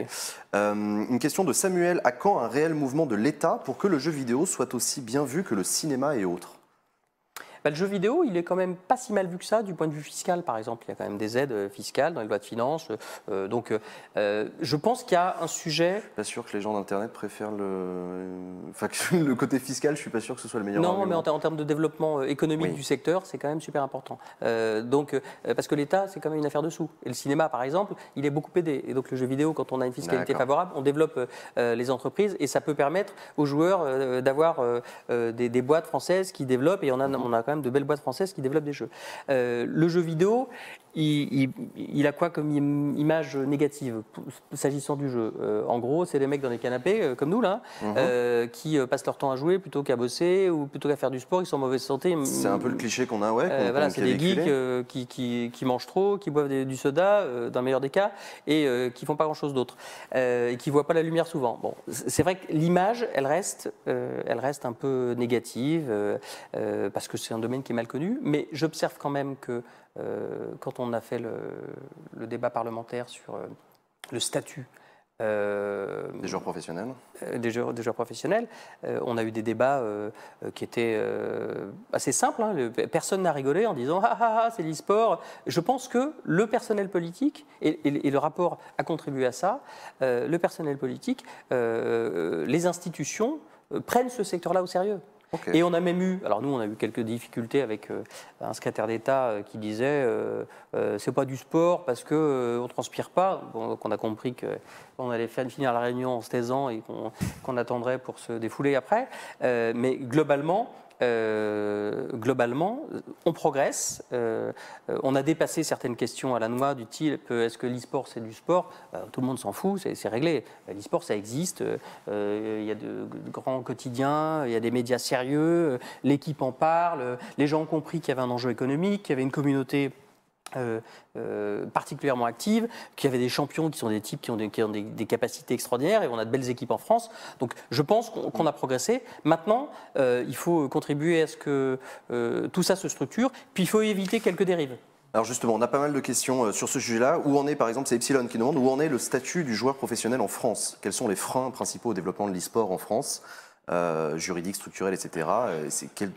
Une question de Samuel, à quand un réel mouvement de l'État pour que le jeu vidéo soit aussi bien vu que le cinéma et autres ? Le jeu vidéo, il est quand même pas si mal vu que ça du point de vue fiscal, par exemple. Il y a quand même des aides fiscales dans les lois de finances. Je pense qu'il y a un sujet... Je suis pas sûr que les gens d'Internet préfèrent le côté fiscal, je suis pas sûr que ce soit le meilleur argument. Non, mais en termes de développement économique du secteur, c'est quand même super important. Parce que l'État, c'est quand même une affaire de sous. Et le cinéma, par exemple, il est beaucoup aidé. Et donc le jeu vidéo, quand on a une fiscalité favorable, on développe les entreprises et ça peut permettre aux joueurs d'avoir des boîtes françaises qui développent, et on a quand même de belles boîtes françaises qui développent des jeux. Le jeu vidéo, il a quoi comme image négative s'agissant du jeu? En gros, c'est des mecs dans des canapés comme nous là, qui passent leur temps à jouer plutôt qu'à bosser ou plutôt qu'à faire du sport. Ils sont en mauvaise santé. C'est un peu le cliché qu'on a, c'est des geeks qui mangent trop, qui boivent du soda dans le meilleur des cas et qui font pas grand chose d'autre et qui voient pas la lumière souvent. Bon, c'est vrai que l'image, elle reste un peu négative parce que c'est un domaine qui est mal connu. Mais j'observe quand même que quand on a fait le débat parlementaire sur le statut des joueurs professionnels, des joueurs professionnels, on a eu des débats qui étaient assez simples. Personne n'a rigolé en disant c'est l'e-sport. Je pense que le personnel politique et le rapport a contribué à ça. Le personnel politique, les institutions prennent ce secteur-là au sérieux. Okay. Et on a même eu, alors nous on a eu quelques difficultés avec un secrétaire d'État qui disait c'est pas du sport parce que on transpire pas. Bon, donc on a compris qu'on allait finir la réunion en se taisant et qu'on attendrait pour se défouler après. Mais globalement, on progresse. On a dépassé certaines questions à la noix du type est-ce que l'e-sport c'est du sport? Tout le monde s'en fout, c'est réglé. L'e-sport ça existe. Il y a de grands quotidiens, il y a des médias sérieux, l'équipe en parle. Les gens ont compris qu'il y avait un enjeu économique, qu'il y avait une communauté particulièrement active, qu'il y avait des champions qui sont des types qui ont des capacités extraordinaires et on a de belles équipes en France. Donc je pense qu'on a progressé. Maintenant, il faut contribuer à ce que tout ça se structure, puis il faut éviter quelques dérives. Alors justement, on a pas mal de questions sur ce sujet-là. Où en est, par exemple, c'est Epsilon qui demande, où en est le statut du joueur professionnel en France? Quels sont les freins principaux au développement de l'e-sport en France, juridique, structurel, etc.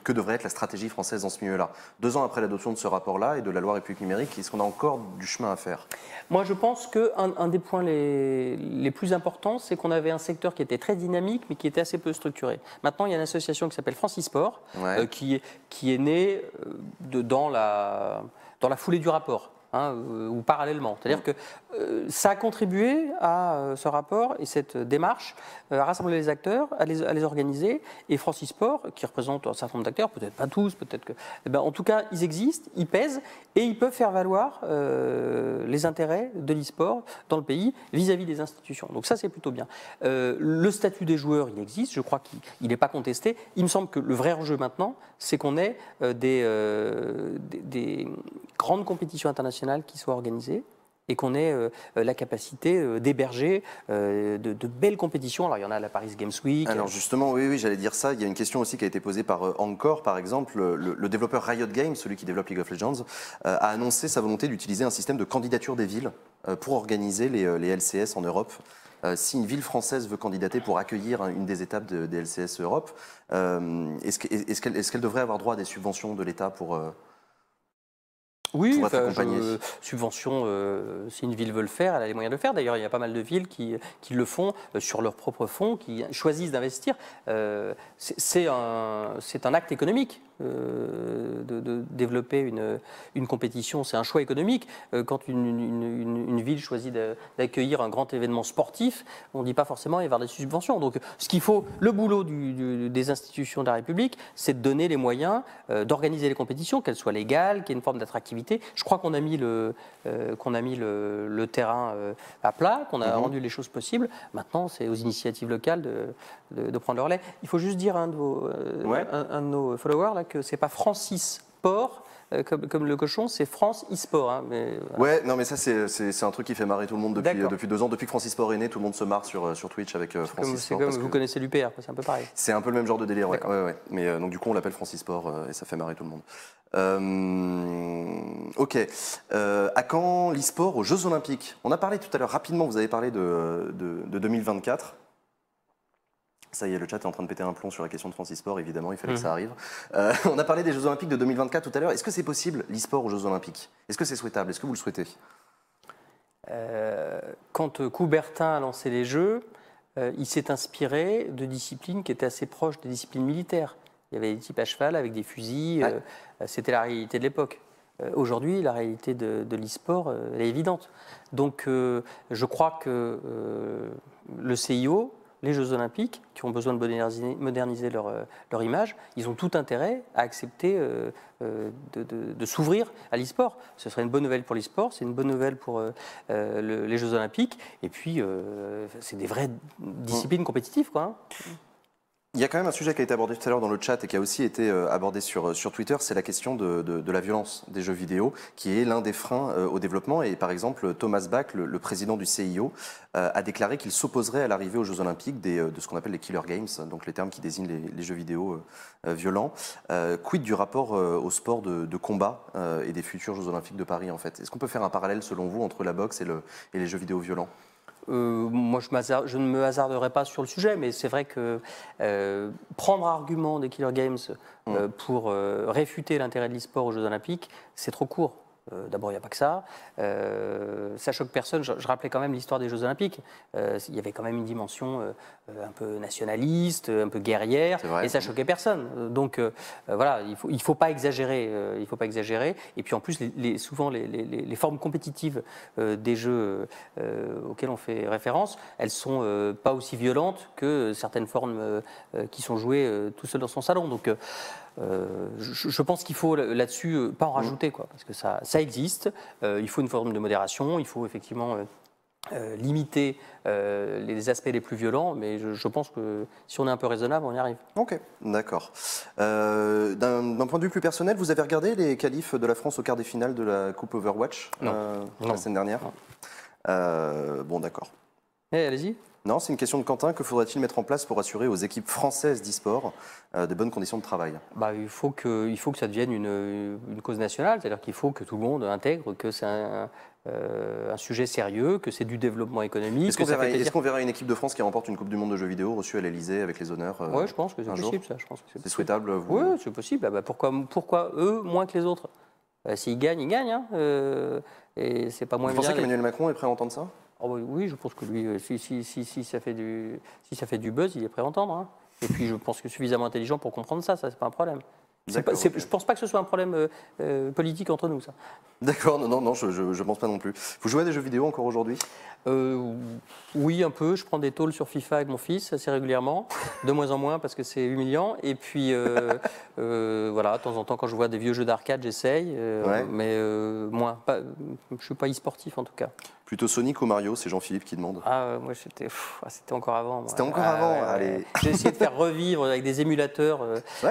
Que devrait être la stratégie française dans ce milieu-là? 2 ans après l'adoption de ce rapport-là et de la loi République numérique, est-ce qu'on a encore du chemin à faire? Moi, je pense qu'un des points les plus importants, c'est qu'on avait un secteur qui était très dynamique, mais qui était assez peu structuré. Maintenant, il y a une association qui s'appelle France e-sport, qui est née dans la foulée du rapport. Ou parallèlement. C'est-à-dire que ça a contribué à ce rapport et cette démarche à rassembler les acteurs, à les organiser. Et France e-sport, qui représente un certain nombre d'acteurs, peut-être pas tous, peut-être que... en tout cas, ils existent, ils pèsent et ils peuvent faire valoir les intérêts de l'e-sport dans le pays vis-à-vis des institutions. Donc ça, c'est plutôt bien. Le statut des joueurs, il existe. Je crois qu'il n'est pas contesté. Il me semble que le vrai enjeu maintenant, c'est qu'on ait des grandes compétitions internationales qui soient organisées et qu'on ait la capacité d'héberger de belles compétitions. Alors, il y en a à la Paris Games Week. Alors justement, oui, j'allais dire ça. Il y a une question aussi qui a été posée par Encore, par exemple. Le développeur Riot Games, celui qui développe League of Legends, a annoncé sa volonté d'utiliser un système de candidature des villes pour organiser les LCS en Europe. Si une ville française veut candidater pour accueillir une des étapes des LCS Europe, est-ce qu'elle devrait avoir droit à des subventions de l'État pour... Oui, subvention, si une ville veut le faire, elle a les moyens de le faire. D'ailleurs, il y a pas mal de villes qui le font sur leurs propres fonds, qui choisissent d'investir. C'est un acte économique. De développer une compétition, c'est un choix économique. Quand une ville choisit d'accueillir un grand événement sportif, on ne dit pas forcément il va y avoir des subventions. Donc, ce qu'il faut, le boulot des institutions de la République, c'est de donner les moyens d'organiser les compétitions, qu'elles soient légales, qu'il y ait une forme d'attractivité. Je crois qu'on a mis le terrain à plat, qu'on a rendu les choses possibles. Maintenant, c'est aux initiatives locales de prendre le relais. Il faut juste dire à un de nos followers là, que c'est pas France e-sport comme le cochon, c'est France e-sport. Hein, mais, voilà. Ouais, non, mais ça, c'est un truc qui fait marrer tout le monde depuis 2 ans. Depuis que France e-sport est né, tout le monde se marre sur Twitch avec France e-sport. C'est comme vous connaissez l'UPR, c'est un peu pareil. C'est un peu le même genre de délire, ouais. Mais donc, du coup, on l'appelle France e-sport et ça fait marrer tout le monde. Ok. À quand l'e-sport aux Jeux Olympiques? On a parlé tout à l'heure, rapidement, vous avez parlé de 2024. Ça y est, le chat est en train de péter un plomb sur la question de France e-sport, évidemment, il fallait que ça arrive. On a parlé des Jeux Olympiques de 2024 tout à l'heure. Est-ce que c'est possible, l'e-sport aux Jeux Olympiques? Est-ce que c'est souhaitable? Est-ce que vous le souhaitez? Quand Coubertin a lancé les Jeux, il s'est inspiré de disciplines qui étaient assez proches des disciplines militaires. Il y avait des types à cheval avec des fusils, c'était la réalité de l'époque. Aujourd'hui, la réalité de l'e-sport, elle est évidente. Donc, je crois que le CIO, les Jeux Olympiques, qui ont besoin de moderniser leur image, ils ont tout intérêt à accepter de s'ouvrir à l'e-sport. Ce serait une bonne nouvelle pour l'e-sport, c'est une bonne nouvelle pour les Jeux Olympiques, et puis c'est des vraies disciplines compétitives, quoi. Hein. Il y a quand même un sujet qui a été abordé tout à l'heure dans le chat et qui a aussi été abordé sur Twitter, c'est la question de la violence des jeux vidéo, qui est l'un des freins au développement. Et par exemple, Thomas Bach, le président du CIO, a déclaré qu'il s'opposerait à l'arrivée aux Jeux Olympiques de ce qu'on appelle les Killer Games, donc les termes qui désignent les jeux vidéo violents. Quid du rapport au sport de combat et des futurs Jeux Olympiques de Paris, en fait? Est-ce qu'on peut faire un parallèle, selon vous, entre la boxe et les jeux vidéo violents? Moi, je ne me hasarderai pas sur le sujet, mais c'est vrai que prendre argument des Killer Games pour réfuter l'intérêt de l'e-sport aux Jeux Olympiques, c'est trop court. D'abord, il n'y a pas que ça. Ça choque personne. Je rappelais quand même l'histoire des Jeux Olympiques. Il y avait quand même une dimension un peu nationaliste, un peu guerrière, et ça choquait personne. Donc voilà, il faut pas exagérer. Il faut pas exagérer. Et puis en plus, souvent les formes compétitives des jeux auxquels on fait référence, elles sont pas aussi violentes que certaines formes qui sont jouées tout seul dans son salon. Donc je pense qu'il faut là-dessus pas en rajouter, quoi, parce que ça existe. Il faut une forme de modération, il faut effectivement limiter les aspects les plus violents, mais je pense que si on est un peu raisonnable, on y arrive. Ok, d'accord. D'un point de vue plus personnel, vous avez regardé les qualifs de la France au quart des finales de la Coupe Overwatch la semaine dernière? Bon, d'accord. Allez-y. Non, c'est une question de Quentin. Que faudrait-il mettre en place pour assurer aux équipes françaises d'e-sport de bonnes conditions de travail? Il faut que ça devienne une cause nationale, c'est-à-dire qu'il faut que tout le monde intègre que c'est un sujet sérieux, que c'est du développement économique. Est-ce qu'on verra une équipe de France qui remporte une Coupe du Monde de jeux vidéo reçue à l'Élysée avec les honneurs? Oui, je pense que c'est possible, ça. C'est souhaitable, vous? Oui, c'est possible. Pourquoi eux moins que les autres? S'ils gagnent, ils gagnent. Hein. Et c'est pas moins vous bien. Pensez qu'Emmanuel Macron est prêt à entendre ça? Oui, je pense que lui, si ça fait du buzz, il est prêt à entendre. Hein. Et puis je pense qu'il est suffisamment intelligent pour comprendre ça, c'est pas un problème. Je ne pense pas que ce soit un problème politique entre nous, ça. D'accord, non, je pense pas non plus. Vous jouez à des jeux vidéo encore aujourd'hui? Oui, un peu. Je prends des tôles sur FIFA avec mon fils assez régulièrement, de moins en moins parce que c'est humiliant. Et puis, voilà, de temps en temps, quand je vois des vieux jeux d'arcade, j'essaye, mais moins. Je ne suis pas e-sportif en tout cas. Plutôt Sonic ou Mario? C'est Jean-Philippe qui demande. Moi, c'était encore avant. C'était encore avant, allez. J'ai essayé de faire revivre avec des émulateurs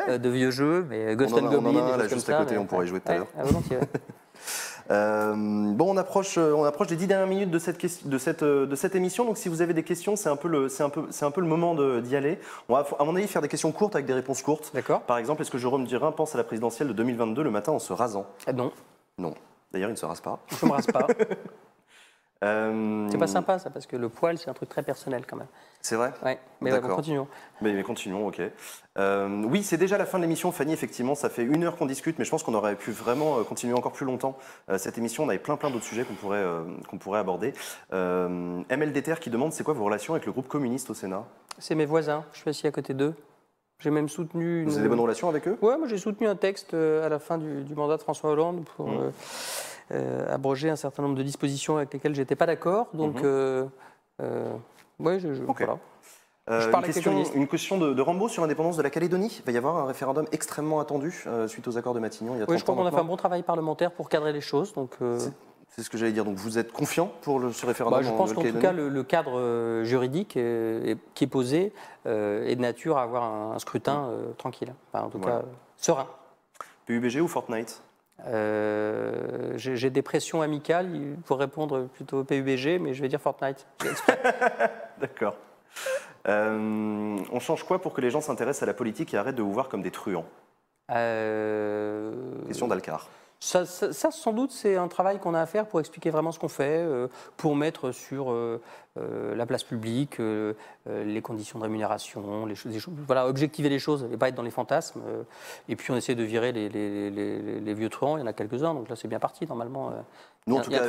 de vieux jeux, mais Ghost and Goblin, on en a là juste à côté, on pourrait y jouer tout à l'heure. Volontiers. On approche des 10 dernières minutes de cette émission. Donc, si vous avez des questions, c'est un peu le moment d'y aller. On va, à mon avis, faire des questions courtes avec des réponses courtes. D'accord. Par exemple, est-ce que Jérôme Durain pense à la présidentielle de 2022 le matin en se rasant? Non. Non. D'ailleurs, il ne se rase pas. Je ne me rase pas. C'est pas sympa ça, parce que le poil, c'est un truc très personnel quand même. C'est vrai? Oui, mais continuons. Mais continuons, ok. Oui, c'est déjà la fin de l'émission, Fanny, effectivement, ça fait 1 heure qu'on discute, mais je pense qu'on aurait pu vraiment continuer encore plus longtemps cette émission. On avait plein d'autres sujets qu'on pourrait aborder. ML Déter qui demande, c'est quoi vos relations avec le groupe communiste au Sénat? C'est mes voisins, je suis assis à côté d'eux. J'ai même soutenu... Vous avez des bonnes relations avec eux? Oui, moi j'ai soutenu un texte à la fin du mandat de François Hollande pour abroger un certain nombre de dispositions avec lesquelles je n'étais pas d'accord. Donc, okay. Voilà. Je parle une question de Rambo sur l'indépendance de la Calédonie. Il va y avoir un référendum extrêmement attendu suite aux accords de Matignon. Oui, je crois qu'on a fait un bon travail parlementaire pour cadrer les choses. Donc, c'est ce que j'allais dire. Donc vous êtes confiant pour ce référendum? Je pense qu'en tout cas, le cadre juridique qui est posé est de nature à avoir un scrutin tranquille. Enfin, en tout cas, serein. PUBG ou Fortnite? J'ai des pressions amicales pour répondre plutôt PUBG, mais je vais dire Fortnite. D'accord. On change quoi pour que les gens s'intéressent à la politique et arrêtent de vous voir comme des truands? Question d'Alcar. Ça, sans doute, c'est un travail qu'on a à faire pour expliquer vraiment ce qu'on fait, pour mettre sur la place publique les conditions de rémunération, les choses, voilà, objectiver les choses et pas être dans les fantasmes. Et puis on essaie de virer les vieux truands, il y en a quelques-uns, donc là c'est bien parti normalement. Nous, en tout cas,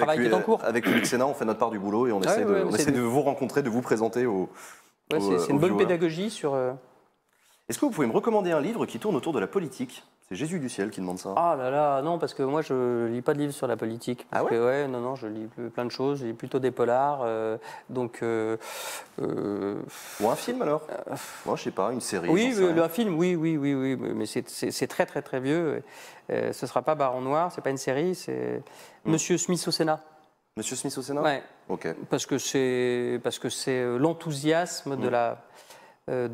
avec Public Sénat, on fait notre part du boulot et on essaie de vous rencontrer, de vous présenter aux c'est une bonne pédagogie sur... Est-ce que vous pouvez me recommander un livre qui tourne autour de la politique? C'est Jésus du ciel qui demande ça. Ah là là, non, parce que moi je lis pas de livres sur la politique. Ah ouais? Non, je lis plein de choses, je lis plutôt des polars. Ou un film alors? Moi je sais pas, une série. Oui, un film, oui, mais c'est très très très vieux. Ce sera pas Baron Noir, c'est pas une série, c'est Monsieur Smith au Sénat. Monsieur Smith au Sénat? Ouais. Ok. Parce que c'est l'enthousiasme de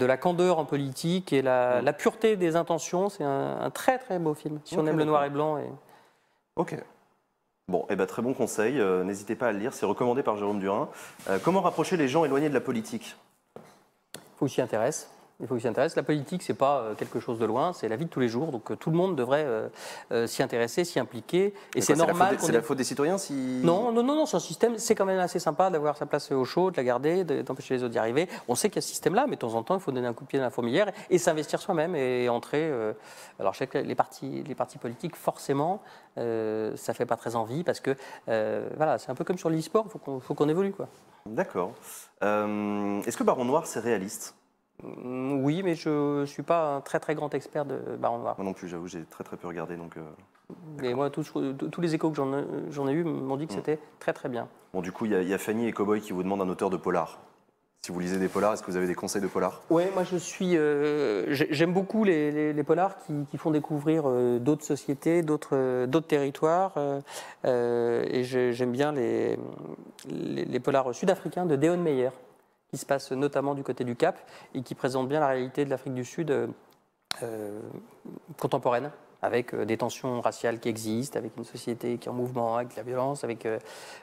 la candeur en politique et la pureté des intentions. C'est un très très beau film, si on aime le noir et blanc. Ok. Bon, très bon conseil, n'hésitez pas à le lire, c'est recommandé par Jérôme Durain. Comment rapprocher les gens éloignés de la politique? Il faut qu'ils s'y intéressent. La politique, c'est pas quelque chose de loin, c'est la vie de tous les jours. Donc tout le monde devrait s'y intéresser, s'y impliquer. Et c'est normal. C'est la faute des citoyens si... Non, c'est un système. C'est quand même assez sympa d'avoir sa place au chaud, de la garder, d'empêcher les autres d'y arriver. On sait qu'il y a ce système-là, mais de temps en temps, il faut donner un coup de pied dans la fourmilière et s'investir soi-même et entrer. Alors je sais que les partis politiques, forcément, ça fait pas très envie parce que voilà, c'est un peu comme sur l'e-sport. Il faut qu'on évolue, quoi. D'accord. Est-ce que Baron Noir, c'est réaliste? Oui, mais je ne suis pas un très très grand expert de Baron Noir. Moi non plus, j'avoue, j'ai très très peu regardé. Mais moi, tous les échos que j'en ai eu m'ont dit que c'était très très bien. Bon, du coup, il y a Fanny et Cowboy qui vous demandent un auteur de polar. Si vous lisez des polars, est-ce que vous avez des conseils de polars? Oui, moi j'aime beaucoup les polars qui font découvrir d'autres sociétés, d'autres territoires. Et j'aime bien les polars sud-africains de Deon Meyer, qui se passe notamment du côté du Cap et qui présente bien la réalité de l'Afrique du Sud contemporaine, avec des tensions raciales qui existent, avec une société qui est en mouvement, avec de la violence.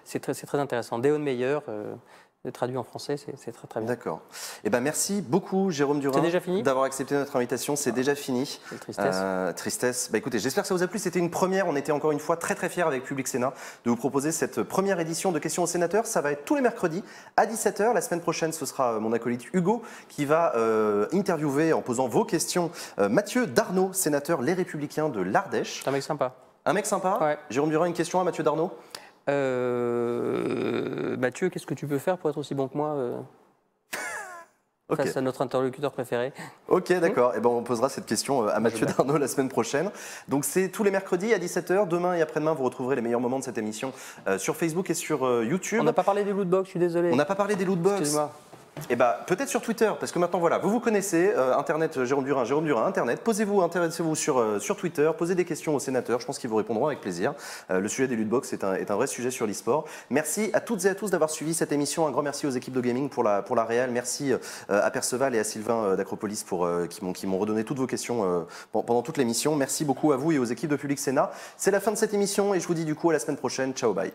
C'est très intéressant. Deon Meyer, traduit en français, c'est très très bien. D'accord. Eh ben, merci beaucoup Jérôme Durin d'avoir accepté notre invitation. C'est déjà fini. Quelle tristesse. Tristesse. Bah, écoutez, j'espère que ça vous a plu. C'était une première. On était encore une fois très très fiers avec Public Sénat de vous proposer cette première édition de Questions aux sénateurs. Ça va être tous les mercredis à 17h. La semaine prochaine, ce sera mon acolyte Hugo qui va interviewer en posant vos questions Mathieu Darnaud, sénateur Les Républicains de l'Ardèche. C'est un mec sympa. Un mec sympa. Ouais. Jérôme Durin, une question à Mathieu Darnaud. Mathieu, qu'est-ce que tu peux faire pour être aussi bon que moi face à notre interlocuteur préféré? Ok, d'accord. Eh ben, on posera cette question à Mathieu Darnaud la semaine prochaine. Donc c'est tous les mercredis à 17h. Demain et après-demain, vous retrouverez les meilleurs moments de cette émission sur Facebook et sur YouTube. On n'a pas parlé des lootbox, je suis désolé. On n'a pas parlé des lootbox. Excuse-moi. Eh ben, peut-être sur Twitter, parce que maintenant, voilà, vous vous connaissez, Internet, Jérôme Durin, Internet. Intéressez-vous sur Twitter, posez des questions aux sénateurs, je pense qu'ils vous répondront avec plaisir. Le sujet des lootbox est un vrai sujet sur l'e-sport. Merci à toutes et à tous d'avoir suivi cette émission. Un grand merci aux équipes de gaming pour la réal. Merci à Perceval et à Sylvain d'Acropolis qui m'ont redonné toutes vos questions pendant toute l'émission. Merci beaucoup à vous et aux équipes de Public Sénat. C'est la fin de cette émission et je vous dis du coup à la semaine prochaine. Ciao, bye.